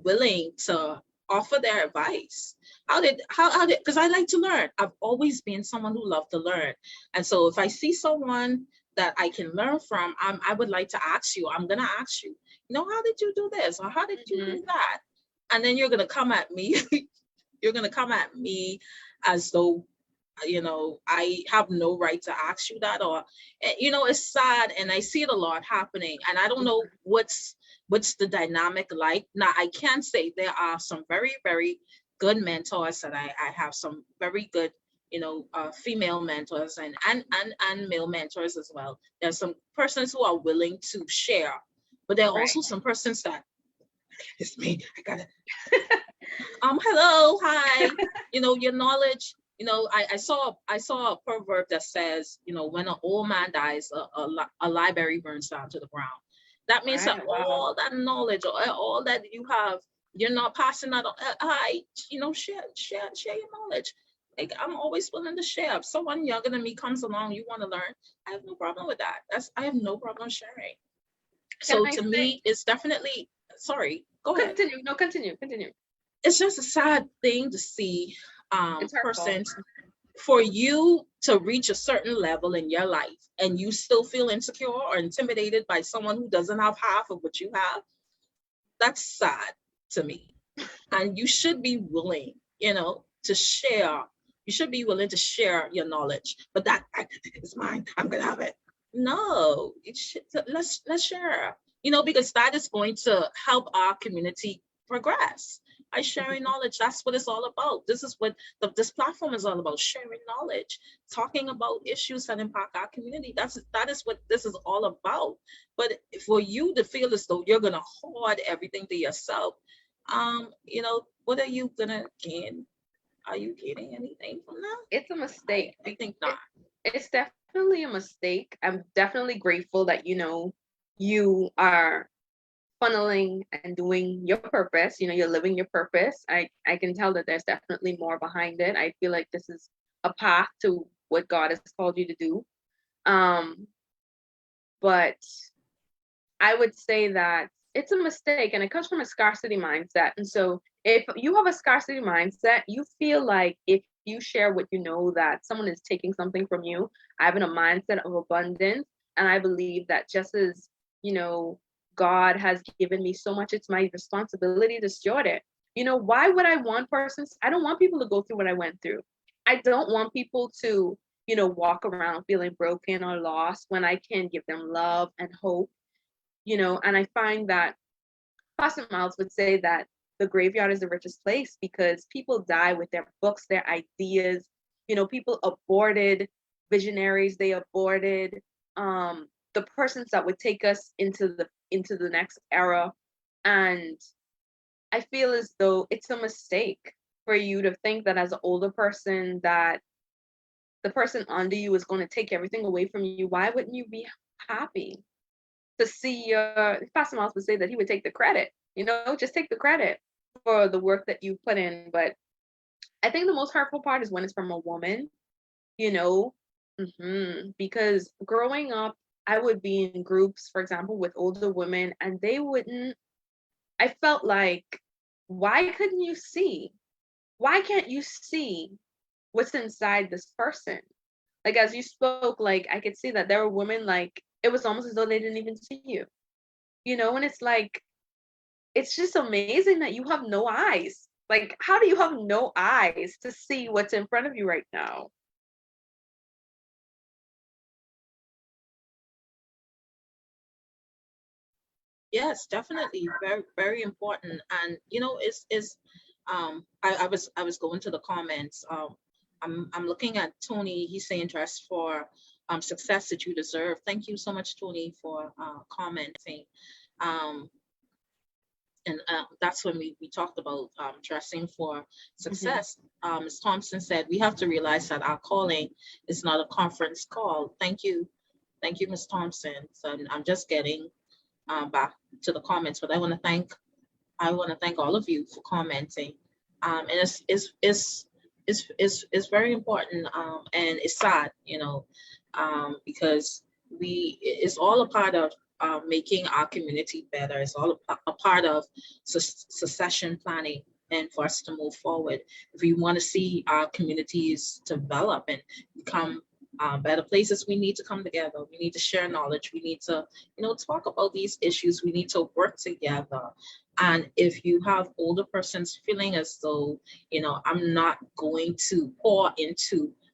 willing to offer their advice. Because I like to learn. I've always been someone who loved to learn. And so if I see someone that I can learn from, I would like to ask you, I'm going to ask you, how did you do this? Or how did you do that? And then you're going to come at me. You're going to come at me as though, I have no right to ask you that. Or, it's sad. And I see it a lot happening. And I don't know what's the dynamic like. Now, I can say there are some very, very good mentors that I have some very good, female mentors and male mentors as well. There's some persons who are willing to share, but there are also some persons that, it's me, I gotta, hello, hi, your knowledge, I saw a proverb that says, when an old man dies, a library burns down to the ground. That means that all that knowledge or all that you have, you're not passing that on. Share your knowledge. Like, I'm always willing to share. If someone younger than me comes along, you want to learn, I have no problem with that. I have no problem sharing. So to me, it's definitely, sorry, go ahead. Continue. It's just a sad thing to see persons, for you to reach a certain level in your life and you still feel insecure or intimidated by someone who doesn't have half of what you have. That's sad to me. And you should be willing, to share. You should be willing to share your knowledge. But that is mine. I'm gonna have it. No, let's share. Because that is going to help our community progress. By sharing knowledge, that's what it's all about. This is what this platform is all about: sharing knowledge, talking about issues that impact our community. That is what this is all about. But for you to feel as though you're gonna hoard everything to yourself, what are you gonna gain? Are you getting anything from that? It's a mistake. I think not. It's definitely a mistake. I'm definitely grateful that you are funneling and doing your purpose. You're living your purpose. I can tell that there's definitely more behind it. I feel like this is a path to what God has called you to do. But I would say that it's a mistake, and it comes from a scarcity mindset. And so if you have a scarcity mindset, you feel like if you share what you know, that someone is taking something from you. I have a mindset of abundance, and I believe that just as God has given me so much, it's my responsibility to steward it. Why would I want persons? I don't want people to go through what I went through. I don't want people to, walk around feeling broken or lost when I can give them love and hope, and I find that Pastor Miles would say that the graveyard is the richest place because people die with their books, their ideas. People aborted visionaries. They aborted the persons that would take us into the next era. And I feel as though it's a mistake for you to think that as an older person that the person under you is going to take everything away from you. Why wouldn't you be happy? to see Pastor Miles would say that he would take the credit, just take the credit for the work that you put in. But I think the most hurtful part is when it's from a woman, you know, because growing up, I would be in groups, for example, with older women, and I felt like, why couldn't you see? Why can't you see what's inside this person? Like, as you spoke, like, I could see that there were women, like, it was almost as though they didn't even see you, and it's like, it's just amazing that you have no eyes. Like, how do you have no eyes to see what's in front of you right now? Yes, definitely. Very, very important. And I was going to the comments. I'm looking at Tony. He's saying dress for success that you deserve. Thank you so much, Tony, for commenting. Um, and that's when we talked about dressing for success. Ms. Thompson said we have to realize that our calling is not a conference call. Thank you, Ms. Thompson. So I'm just getting back to the comments, but I want to thank all of you for commenting. And it's very important, and it's sad, because it's all a part of making our community better. It's all a part of succession planning, and for us to move forward. If we want to see our communities develop and become better places, we need to come together. We need to share knowledge. We need to, talk about these issues. We need to work together. And if you have older persons feeling as though, I'm not going to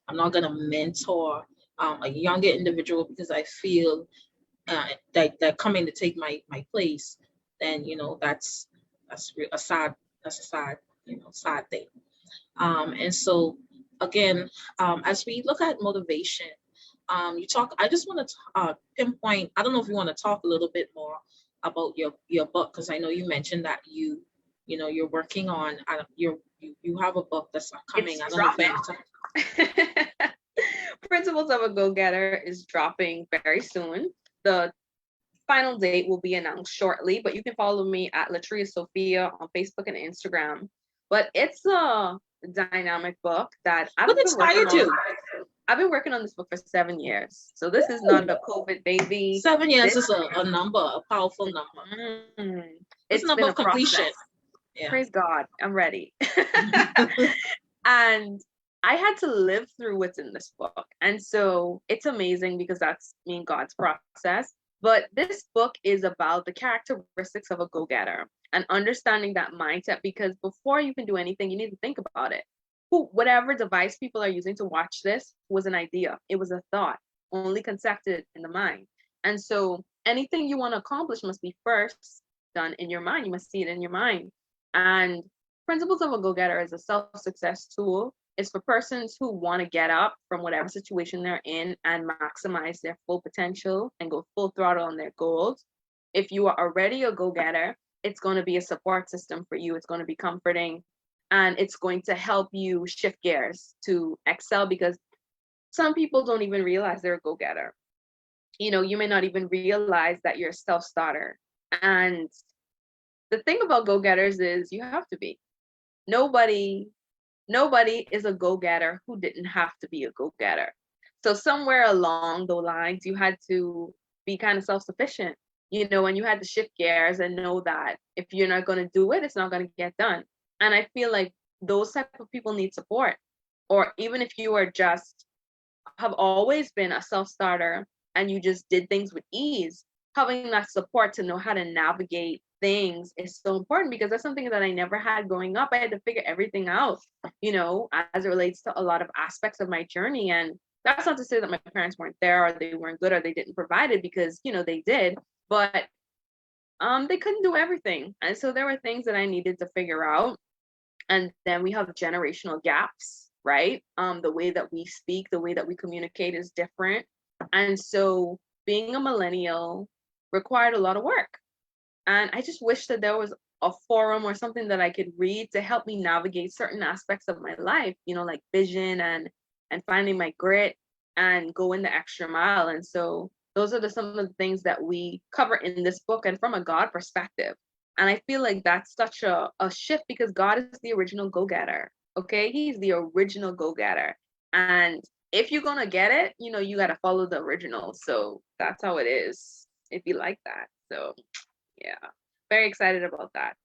I'm not going to mentor a younger individual because I feel that they're coming to take my place, then, that's a sad, sad thing. And so again, as we look at motivation, I just want to pinpoint, I don't know if you want to talk a little bit more about your book, because I know you mentioned that you're working on, you have a book that's coming. It's I don't know if you dropping. Principles of a Go-Getter is dropping very soon. The final date will be announced shortly, but you can follow me at Latriea Sophia on Facebook and Instagram. But it's a dynamic book that what inspired you? I've been working on this book for 7 years. So this is not a COVID baby. 7 years is a number, a powerful number. It's a number of completion. Yeah. Praise God, I'm ready. And I had to live through what's in this book. And so it's amazing because that's me and God's process. But this book is about the characteristics of a go-getter and understanding that mindset, because before you can do anything, you need to think about it. Whatever device people are using to watch this was an idea. It was a thought, only concepted in the mind. And so anything you want to accomplish must be first done in your mind. You must see it in your mind. And Principles of a Go-Getter is a self-success tool. It's for persons who want to get up from whatever situation they're in and maximize their full potential and go full throttle on their goals. If you are already a go-getter, it's going to be a support system for you. It's going to be comforting, and it's going to help you shift gears to excel, because some people don't even realize they're a go-getter. You may not even realize that you're a self-starter. And the thing about go-getters is you have to be. Nobody is a go-getter who didn't have to be a go-getter. So somewhere along the lines, you had to be kind of self-sufficient, and you had to shift gears and know that if you're not going to do it, it's not going to get done. And I feel like those type of people need support. Or even if you are have always been a self-starter and you just did things with ease, having that support to know how to navigate things is so important, because that's something that I never had growing up. I had to figure everything out, as it relates to a lot of aspects of my journey. And that's not to say that my parents weren't there or they weren't good or they didn't provide it, because, they did, but they couldn't do everything. And so there were things that I needed to figure out. And then we have generational gaps, right? The way that we speak, the way that we communicate is different. And so being a millennial required a lot of work. And I just wish that there was a forum or something that I could read to help me navigate certain aspects of my life, like vision and finding my grit and going the extra mile. And so Those are some of the things that we cover in this book, and from a God perspective. And I feel like that's such a shift, because God is the original go-getter. Okay, he's the original go-getter. And if you're gonna get it, you gotta follow the original. So that's how it is, if you like that. So yeah, very excited about that.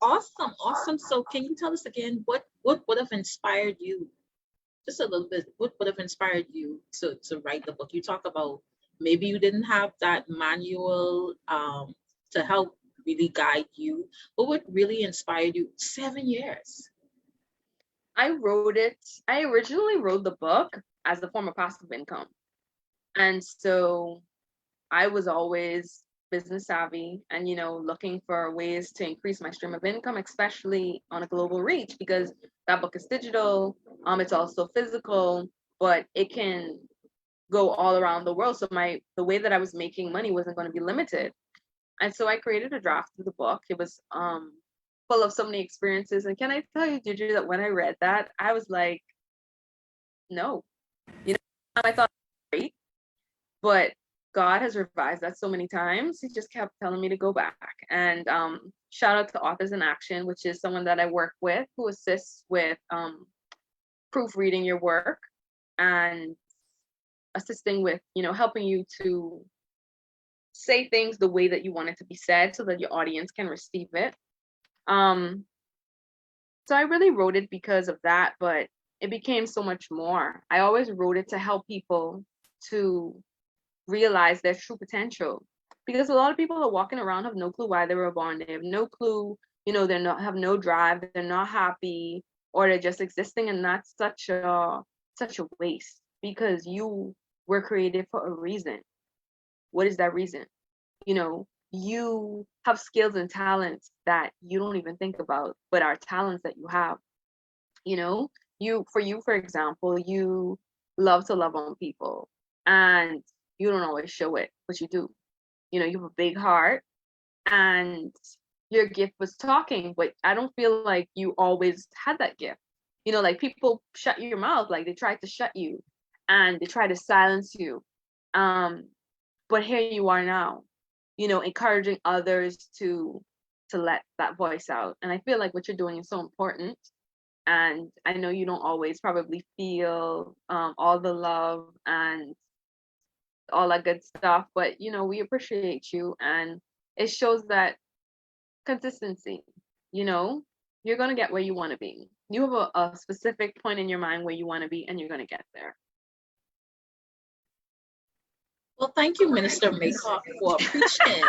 Awesome. So can you tell us again what would have inspired you, just a little bit, what would have inspired you to write the book? You talk about maybe you didn't have that manual to help really guide you. What really inspired you? 7 years. I originally wrote the book as a form of passive income. And so I was always business savvy and, looking for ways to increase my stream of income, especially on a global reach, because that book is digital. It's also physical, but it can go all around the world. So the way that I was making money wasn't going to be limited. And so I created a draft of the book. It was full of so many experiences. And can I tell you, Juju, that when I read that, I was like, no. I thought it was great, but God has revised that so many times. He just kept telling me to go back. And shout out to Authors in Action, which is someone that I work with who assists with proofreading your work and assisting with, helping you to say things the way that you want it to be said so that your audience can receive it. So I really wrote it because of that, but it became so much more. I always wrote it to help people to realize their true potential, because a lot of people are walking around, have no clue why they were born. They have no clue, have no drive, they're not happy, or they're just existing, and that's such a waste, because you were created for a reason. What is that reason? You have skills and talents that you don't even think about, but are talents that you have. For example, you love to love on people, and you don't always show it, but you do. You have a big heart, and your gift was talking, but I don't feel like you always had that gift. Like people shut your mouth, like they tried to shut you and they try to silence you. But here you are now, encouraging others to let that voice out. And I feel like what you're doing is so important. And I know you don't always probably feel all the love and all that good stuff, but we appreciate you, and it shows that consistency. You're going to get where you want to be. You have a specific point in your mind where you want to be, and you're going to get there. Well, thank you, Minister Maycock, for preaching.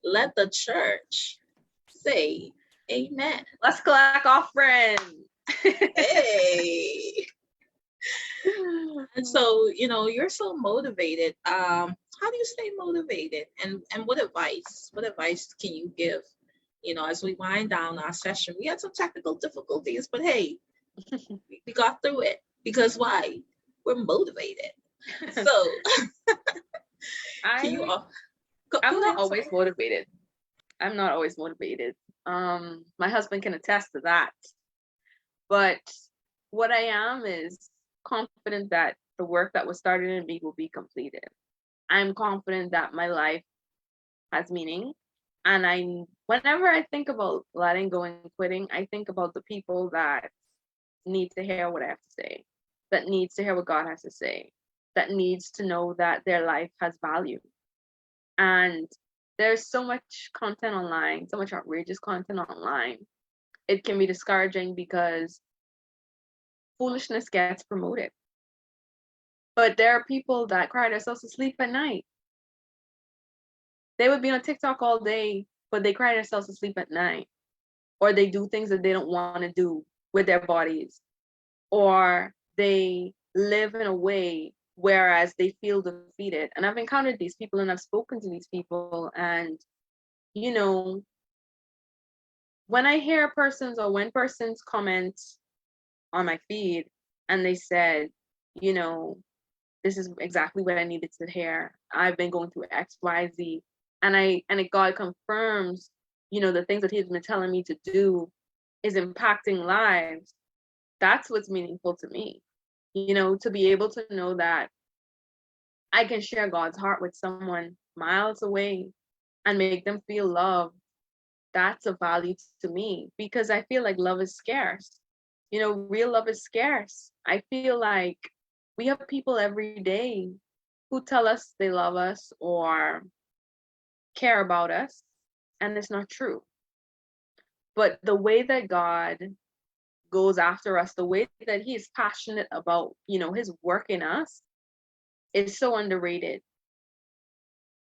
Let the church say amen. Let's collect offering. Hey. And so, you're so motivated. How do you stay motivated? And what advice can you give? As we wind down our session, we had some technical difficulties, but hey, we got through it, because why? We're motivated. So I'm not always motivated. My husband can attest to that. But what I am is confident that the work that was started in me will be completed. I'm confident that my life has meaning. And whenever I think about letting go and quitting, I think about the people that need to hear what I have to say, that needs to hear what God has to say, that needs to know that their life has value. And there's so much content online, so much outrageous content online. It can be discouraging because foolishness gets promoted. But there are people that cry themselves to sleep at night. They would be on TikTok all day, but they cry themselves to sleep at night. Or they do things that they don't want to do with their bodies. Or they live in a way whereas they feel defeated. And I've encountered these people, and I've spoken to these people, and when I hear when persons comment on my feed and they said, this is exactly what I needed to hear. I've been going through X, Y, Z. And God confirms, the things that He's been telling me to do is impacting lives. That's what's meaningful to me. To be able to know that I can share God's heart with someone miles away and make them feel loved, that's a value to me, because I feel like love is scarce. Real love is scarce. I feel like we have people every day who tell us they love us or care about us, and it's not true. But the way that God goes after us, the way that he is passionate about, his work in us is so underrated.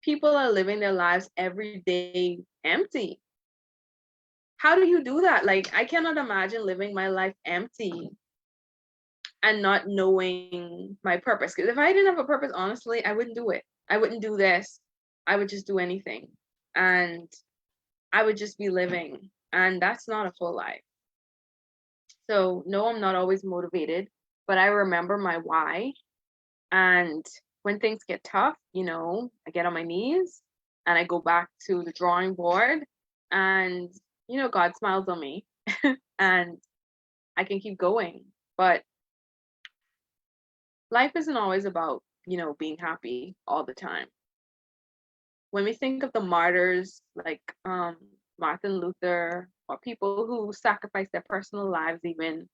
People are living their lives every day empty. How do you do that? Like, I cannot imagine living my life empty and not knowing my purpose. Because if I didn't have a purpose, honestly, I wouldn't do it. I wouldn't do this. I would just do anything. And I would just be living. And that's not a full life. So, no, I'm not always motivated, but I remember my why. And when things get tough, I get on my knees and I go back to the drawing board, and, God smiles on me and I can keep going. But life isn't always about, being happy all the time. When we think of the martyrs like Martin Luther, or people who sacrificed their personal lives even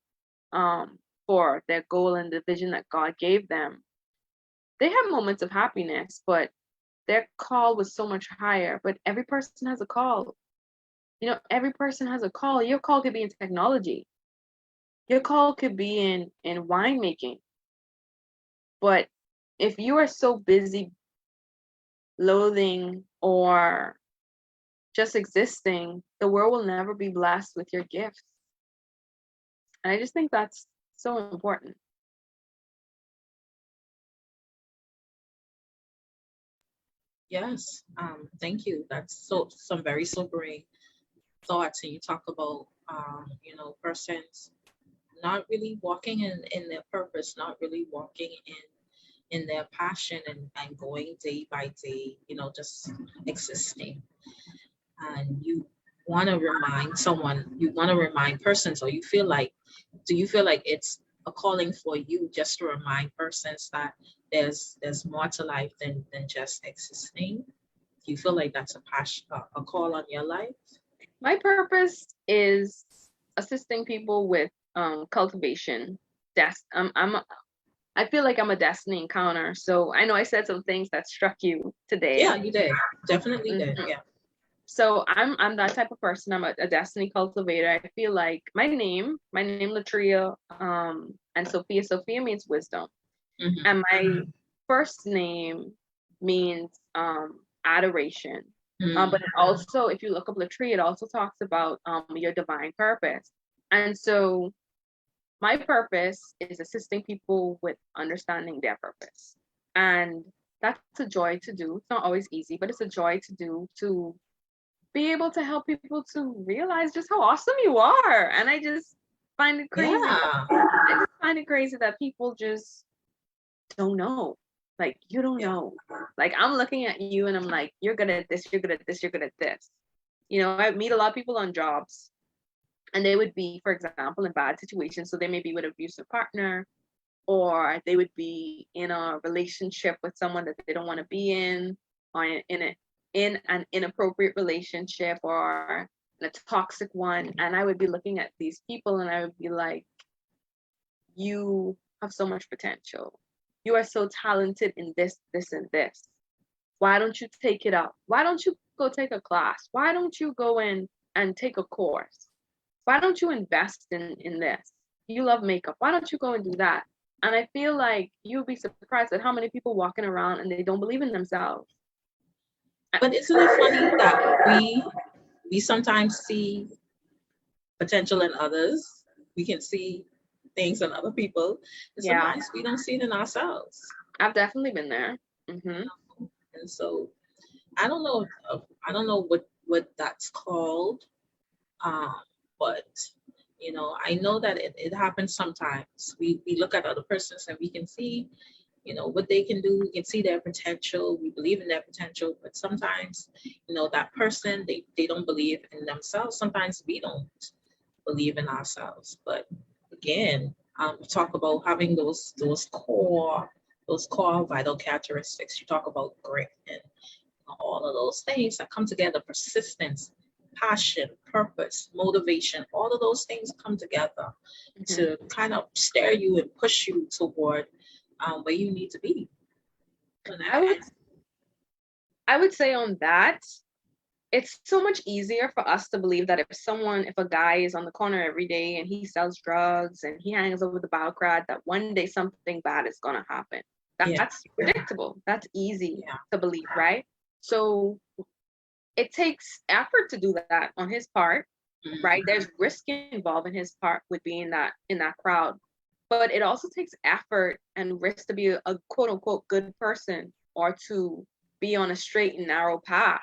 for their goal and the vision that God gave them, they have moments of happiness, but their call was so much higher. But every person has a call. Every person has a call. Your call could be in technology. Your call could be in winemaking. But if you are so busy loathing or just existing, the world will never be blessed with your gifts. And I just think that's so important. Yes, thank you. That's some very sobering thoughts. And you talk about, persons not really walking in their purpose, not really walking in their passion, and going day by day, just existing. And you want to remind persons, or do you feel like it's a calling for you just to remind persons that there's more to life than just existing? Do you feel like that's a passion, a call on your life? My purpose is assisting people with cultivation. I feel like I'm a destiny encounter. So I know I said some things that struck you today. Yeah, you did. Definitely did. Mhm. Yeah. So I'm that type of person. I'm a destiny cultivator. I feel like my name Latriea, and Sophia means wisdom. Mhm. And my first name means adoration. Mm. But it also, if you look up Latriea, it also talks about your divine purpose. And so my purpose is assisting people with understanding their purpose. And that's a joy to do. It's not always easy, but it's a joy to do, to be able to help people to realize just how awesome you are. And I just find it crazy. Yeah. I just find it crazy that people just don't know. Like, you don't know. Like, I'm looking at you and I'm like, you're good at this, you're good at this, you're good at this. I meet a lot of people on jobs, and they would be, for example, in bad situations. So they may be with an abusive partner, or they would be in a relationship with someone that they don't want to be in, or in an inappropriate relationship, or in a toxic one. And I would be looking at these people and I would be like, you have so much potential. You are so talented in this, this, and this. Why don't you take it up? Why don't you go take a class? Why don't you go in and take a course? Why don't you invest in this? You love makeup. Why don't you go and do that? And I feel like you'll be surprised at how many people walking around and they don't believe in themselves. But isn't it funny that we sometimes see potential in others? We can see things in other people, and Yeah, sometimes we don't see it in ourselves. I've definitely been there. Hmm. And so I don't know. I don't know what that's called. Um, but I know that it happens sometimes. We look at other persons and we can see, what they can do. We can see their potential. We believe in their potential. But sometimes, that person, they don't believe in themselves. Sometimes we don't believe in ourselves. But again, we talk about having those core those core vital characteristics. You talk about grit and all of those things that come together, persistence, passion, purpose, motivation, all of those things come together Mm-hmm. to kind of steer you and push you toward where you need to be. And I would I would say on that, it's so much easier for us to believe that if a guy is on the corner every day and he sells drugs and he hangs over the bow crowd, that one day something bad is gonna happen. yeah, That's predictable. That's easy yeah, to believe, right? So it takes effort to do that on his part, right? There's risk involved in his part with being that in that crowd. But it also takes effort and risk to be a quote unquote good person or to be on a straight and narrow path.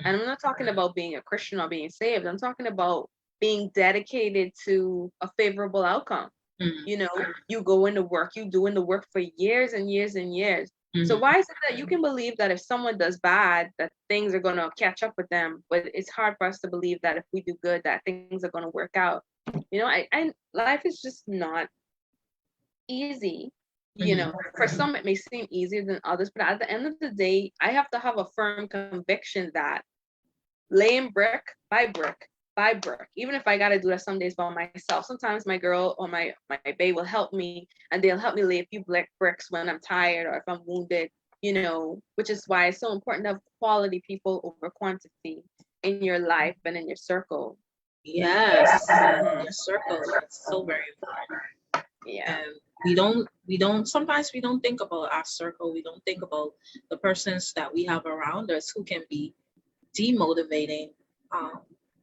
And I'm not talking about being a Christian or being saved. I'm talking about being dedicated to a favorable outcome. You know, you go into work, you doing the work for years and years and years. So why is it that you can believe that if someone does bad, that things are going to catch up with them, but it's hard for us to believe that if we do good, that things are going to work out. You know, I life is just not easy. You know, for some it may seem easier than others, but at the end of the day, I have to have a firm conviction that laying brick by brick by brick, even if I got to do that some days by myself. Sometimes my girl or my bae will help me, and they'll help me lay a few bricks when I'm tired or if I'm wounded, you know, which is why it's so important to have quality people over quantity in your life and in your circle. yes, your circle. That's so very important. Yeah. And sometimes we don't think about our circle. We don't think about the persons that we have around us who can be demotivating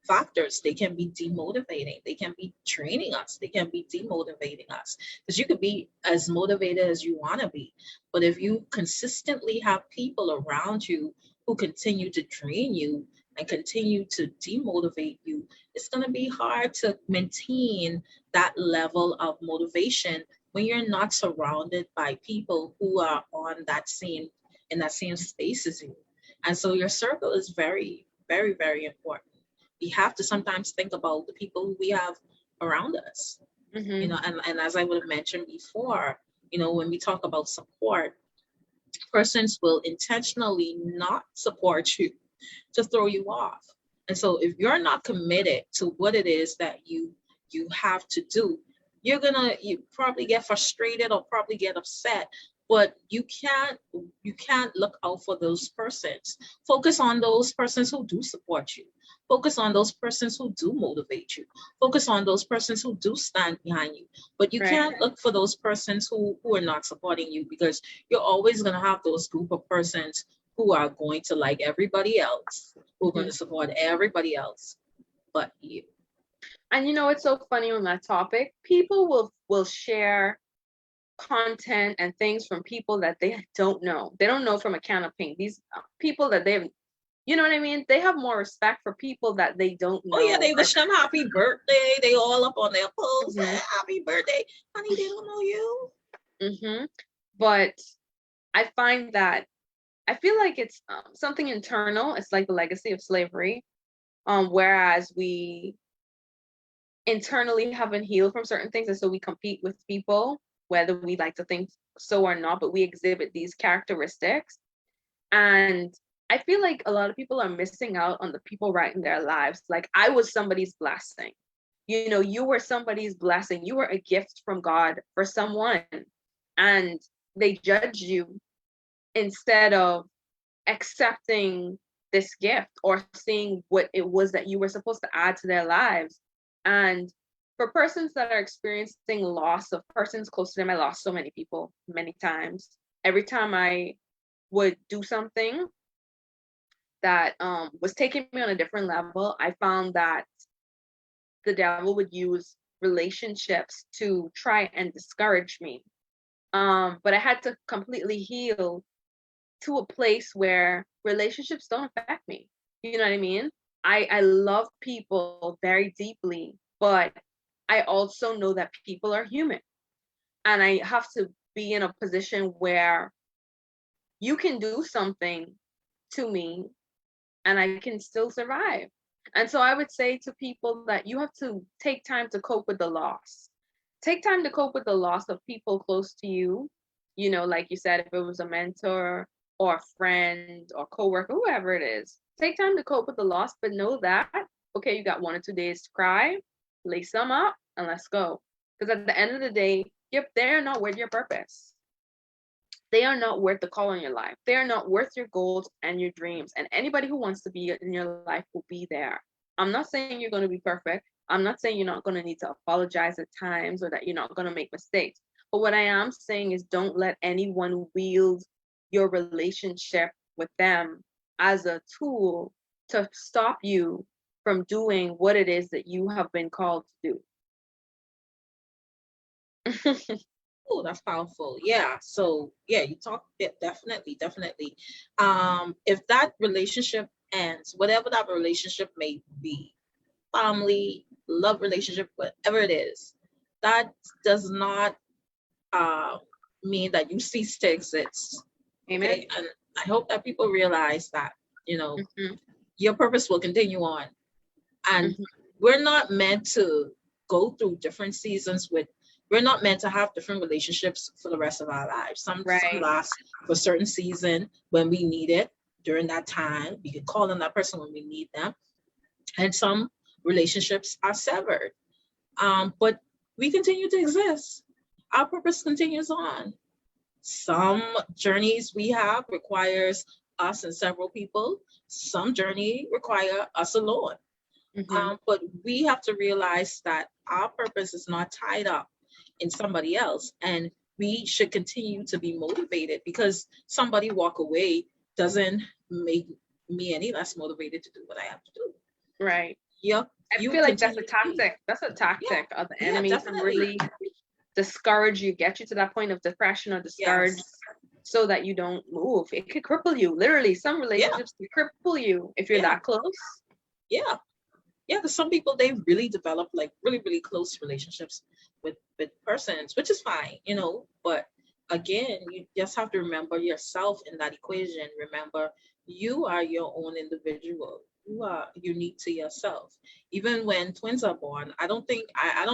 factors. They can be demotivating. They can be training us. They can be demotivating us. Because you could be as motivated as you want to be. But if you consistently have people around you who continue to drain you and continue to demotivate you, it's going to be hard to maintain that level of motivation when you're not surrounded by people who are on that same in that same space as you. And so your circle is very, very, very important. We have to sometimes think about the people who we have around us. You know, and as I would have mentioned before, you know, when we talk about support, persons will intentionally not support you to throw you off. And so if you're not committed to what it is that you have to do, you probably get frustrated or probably get upset, but you can't look out for those persons. Focus on those persons who do support you. Focus on those persons who do motivate you. Focus on those persons who do stand behind you. But you Right. can't look for those persons who are not supporting you, because you're always going to have those group of persons who are going to like everybody else, who are going to support everybody else but you. And you know, it's so funny on that topic. People will share content and things from people that they don't know. They don't know from a can of paint. These people that they've, you know what I mean? They have more respect for people that they don't Oh yeah, know. they wish them happy birthday. They all up on their posts. Mhm. Happy birthday, honey. They don't know you. But I find that I feel like it's something internal. It's like the legacy of slavery. Whereas we internally haven't healed from certain things, and so we compete with people, whether we like to think so or not, but we exhibit these characteristics. And I feel like a lot of people are missing out on the people right in their lives. Like, I was somebody's blessing. You know, you were somebody's blessing. You were a gift from God for someone, and they judge you instead of accepting this gift or seeing what it was that you were supposed to add to their lives. And for persons that are experiencing loss of persons close to them, I lost so many people many times. Every time I would do something that was taking me on a different level, I found that the devil would use relationships to try and discourage me. But I had to completely heal to a place where relationships don't affect me. You know what I mean? I love people very deeply, but I also know that people are human. And I have to be in a position where you can do something to me and I can still survive. And so I would say to people that you have to take time to cope with the loss. Take time to cope with the loss of people close to you. You know, like you said, if it was a mentor or a friend or coworker, whoever it is, take time to cope with the loss, but know that, okay, you got 1 or 2 days to cry, lace them up, and let's go. Because at the end of the day, they're not worth your purpose. They are not worth the call on your life. They are not worth your goals and your dreams. And anybody who wants to be in your life will be there. I'm not saying you're going to be perfect. I'm not saying you're not going to need to apologize at times or that you're not going to make mistakes. But what I am saying is don't let anyone wield your relationship with them as a tool to stop you from doing what it is that you have been called to do. Oh, that's powerful. Yeah. So yeah, you talk definitely, definitely. If that relationship ends, whatever that relationship may be, family, love relationship, whatever it is, that does not uh mean that you cease to exist. Amen. Okay. And I hope that people realize that, you know, Hmm. your purpose will continue on. And Hmm. we're not meant to go through different seasons with we're not meant to have different relationships for the rest of our lives. Some Right. last for a certain season when we need it during that time. We can call on that person when we need them. And some relationships are severed. But we continue to exist. Our purpose continues on. Some journeys we have requires us and several people. Some journey require us alone. Hmm. But we have to realize that our purpose is not tied up in somebody else, and we should continue to be motivated because somebody walk away doesn't make me any less motivated to do what I have to do. Right. Yep, I you feel like that's a continue to be. tactic. That's a Yeah, tactic of the yeah, enemy to definitely. really discourage you, get you to that point of depression or discourage Yes. so that you don't move. It could cripple you. Literally, some Yeah, relationships can cripple you if you're yeah, that close. yeah. Yeah, because some people they really develop like really really close relationships with persons, which is fine, but again, you just have to remember yourself in that equation. Remember, you are your own individual. You are unique to yourself. Even when twins are born, I don't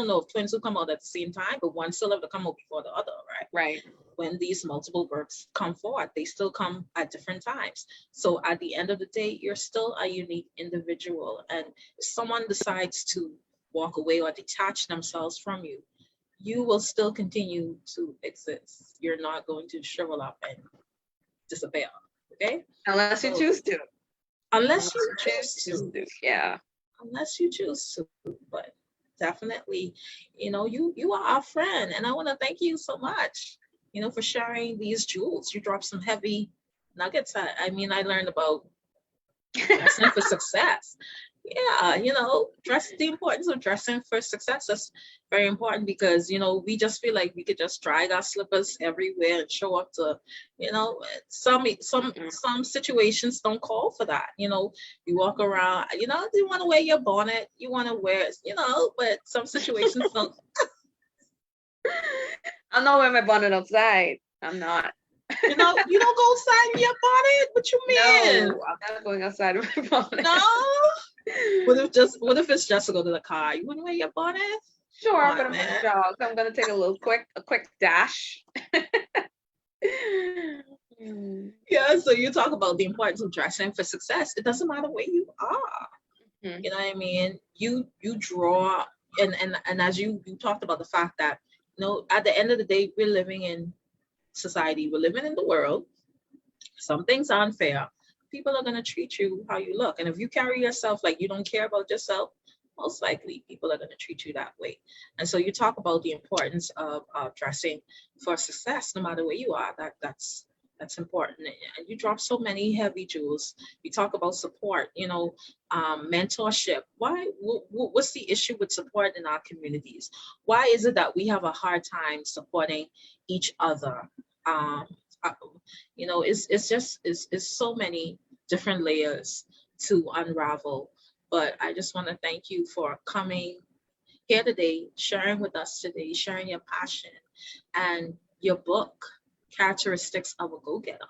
know if twins will come out at the same time, but one still have to come out before the other, right? Right. When these multiple births come forward, they still come at different times. So at the end of the day, you're still a unique individual. And if someone decides to walk away or detach themselves from you, you will still continue to exist. You're not going to shrivel up and disappear. Okay? Unless you So choose to. unless Unless you you choose choose to, to. Yeah. unless you choose to, but definitely, you are our friend, and I want to thank you so much, for sharing these jewels. You dropped some heavy nuggets. I learned about dressing for success. Yeah, the importance of dressing for success is very important because, we just feel like we could just drag our slippers everywhere and show up to, some situations don't call for that. You walk around, you want to wear your bonnet, you want to wear, but some situations don't. I'm not wearing my bonnet outside. I'm not. You don't go outside in your bonnet. What you mean? No, I'm not going outside with my bonnet. No. What if it's just to go to the car? You wouldn't wear your bonnet? Sure, Come but on, I'm gonna man. jog. I'm gonna take a quick dash. Yeah, so you talk about the importance of dressing for success. It doesn't matter where you are. Mhm. You know what I mean? You draw, and as you talked about the fact that, at the end of the day, we're living in society, we're living in the world. Some things are unfair. People are gonna treat you how you look. And if you carry yourself like you don't care about yourself, most likely people are gonna treat you that way. And so you talk about the importance of dressing for success, no matter where you are. That's important. And you drop so many heavy jewels. You talk about support, mentorship. What's the issue with support in our communities? Why is it that we have a hard time supporting each other? Um, uh, it's so many different layers to unravel. But I just want to thank you for coming here today, sharing with us today, sharing your passion and your book, Characteristics of a Go-Getter.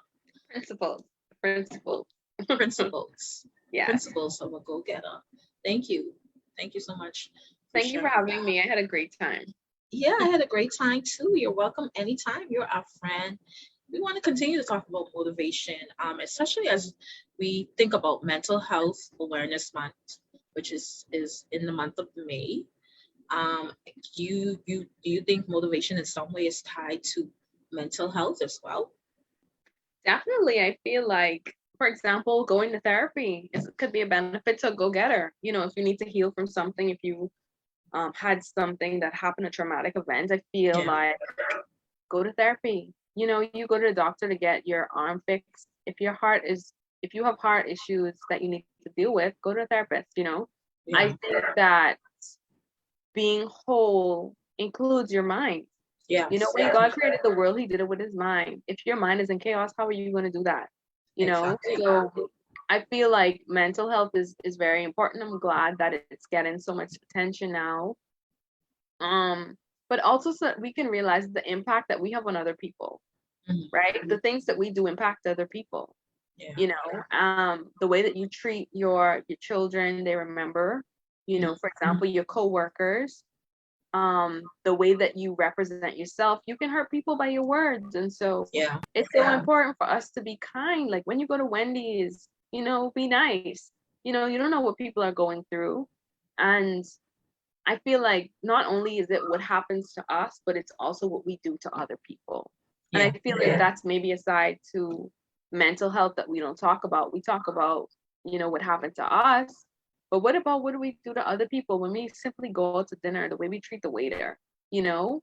Principles. Principles. Principles. Yes. Principles of a Go-Getter. Thank you. Thank you so much for Thank you for sharing having that. me. I had a great time. Yeah, I had a great time too. You're welcome anytime. You're our friend. We want to continue to talk about motivation, especially as we think about Mental Health Awareness Month, which is in the month of May. Um, do you think motivation in some way is tied to mental health as well? Definitely, I feel like, for example, going to therapy could be a benefit to a go-getter. If you need to heal from something, if you had something that happened, a traumatic event, I feel Yeah, like go to therapy. You go to the doctor to get your arm fixed. If you have heart issues that you need to deal with, go to a therapist. I yeah, think that being whole includes your mind. yes, When God created the world, he did it with his mind. If your mind is in chaos, how are you going to do that? exactly. So I feel like mental health is very important. I'm glad that it's getting so much attention now. Um, but also so that we can realize the impact that we have on other people, Mhm. right? The things that we do impact other people. Yeah, The way that you treat your children, they remember. mhm. For example, your coworkers, the way that you represent yourself, you can hurt people by your words. And so Yeah, it's so important for us to be kind. Like when you go to Wendy's, be nice. You don't know what people are going through. And I feel like not only is it what happens to us, but it's also what we do to other people. And I yeah, feel like that's maybe a side to mental health that we don't talk about. We talk about, what happened to us, but what do we do to other people when we simply go out to dinner, the way we treat the waiter, you know?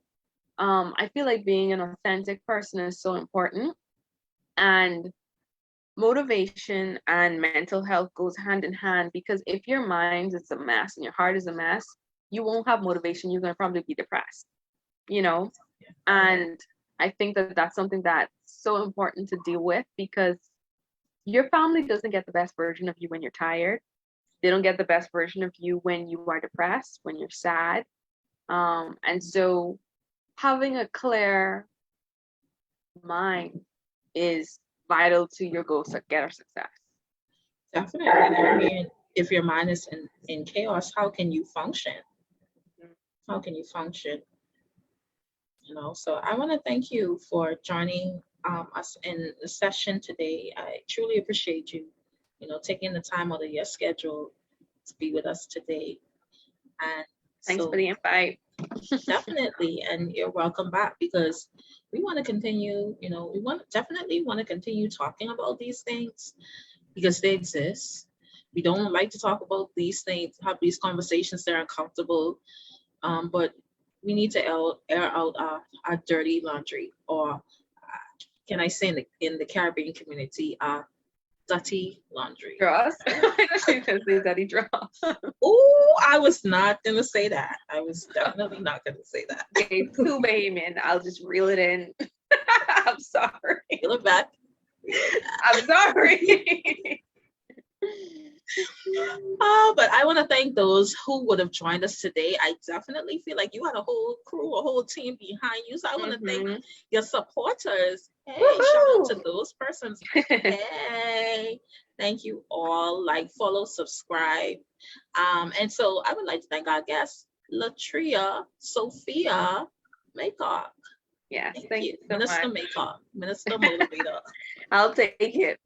I feel like being an authentic person is so important. And motivation and mental health goes hand in hand, because if your mind is a mess and your heart is a mess, you won't have motivation. You're going to probably be depressed, you know? And I think that that's something that's so important to deal with, because your family doesn't get the best version of you when you're tired. They don't get the best version of you when you are depressed, when you're sad. And so having a clear mind is vital to your goal getter success. definitely. I mean, if your mind is in chaos, how can you function? How can you function? So I want to thank you for joining us in the session today. I truly appreciate you, taking the time out of your schedule to be with us today. And Thanks for so the invite. definitely, and you're welcome back because we want to continue, we definitely want to continue talking about these things because they exist. We don't like to talk about these things, have these conversations that are uncomfortable, but we need to air out our dirty laundry, or can I say in the Caribbean community, dirty laundry. Draws. I thought you were say daddy draw. Oh, I was not gonna say that. I was definitely not gonna say that. Okay, too Bahamian. I'll just reel it in. I'm sorry. Reel it back. I'm sorry. But I want to thank those who would have joined us today. I definitely feel like you had a whole crew, a whole team behind you. So I want to thank your supporters. Hey, shout out to those persons. Hey, thank you all. Like, follow, subscribe. And so I would like to thank our guest, Latriea Sophia Maycock. Yes, thank you so Minister much. Maycock, Minister Motivator. I'll take it.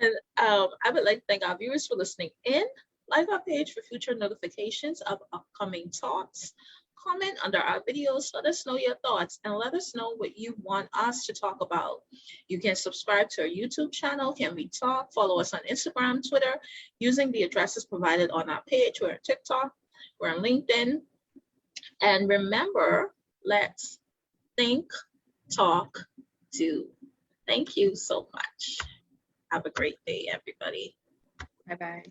And I would like to thank our viewers for listening in. Like our page for future notifications of upcoming talks. Comment under our videos. Let us know your thoughts and let us know what you want us to talk about. You can subscribe to our YouTube channel, Can We Talk? Follow us on Instagram, Twitter, using the addresses provided on our page. We're on TikTok, we're on LinkedIn. And remember, let's think, talk, do. Thank you so much. Have a great day, everybody. Bye-bye.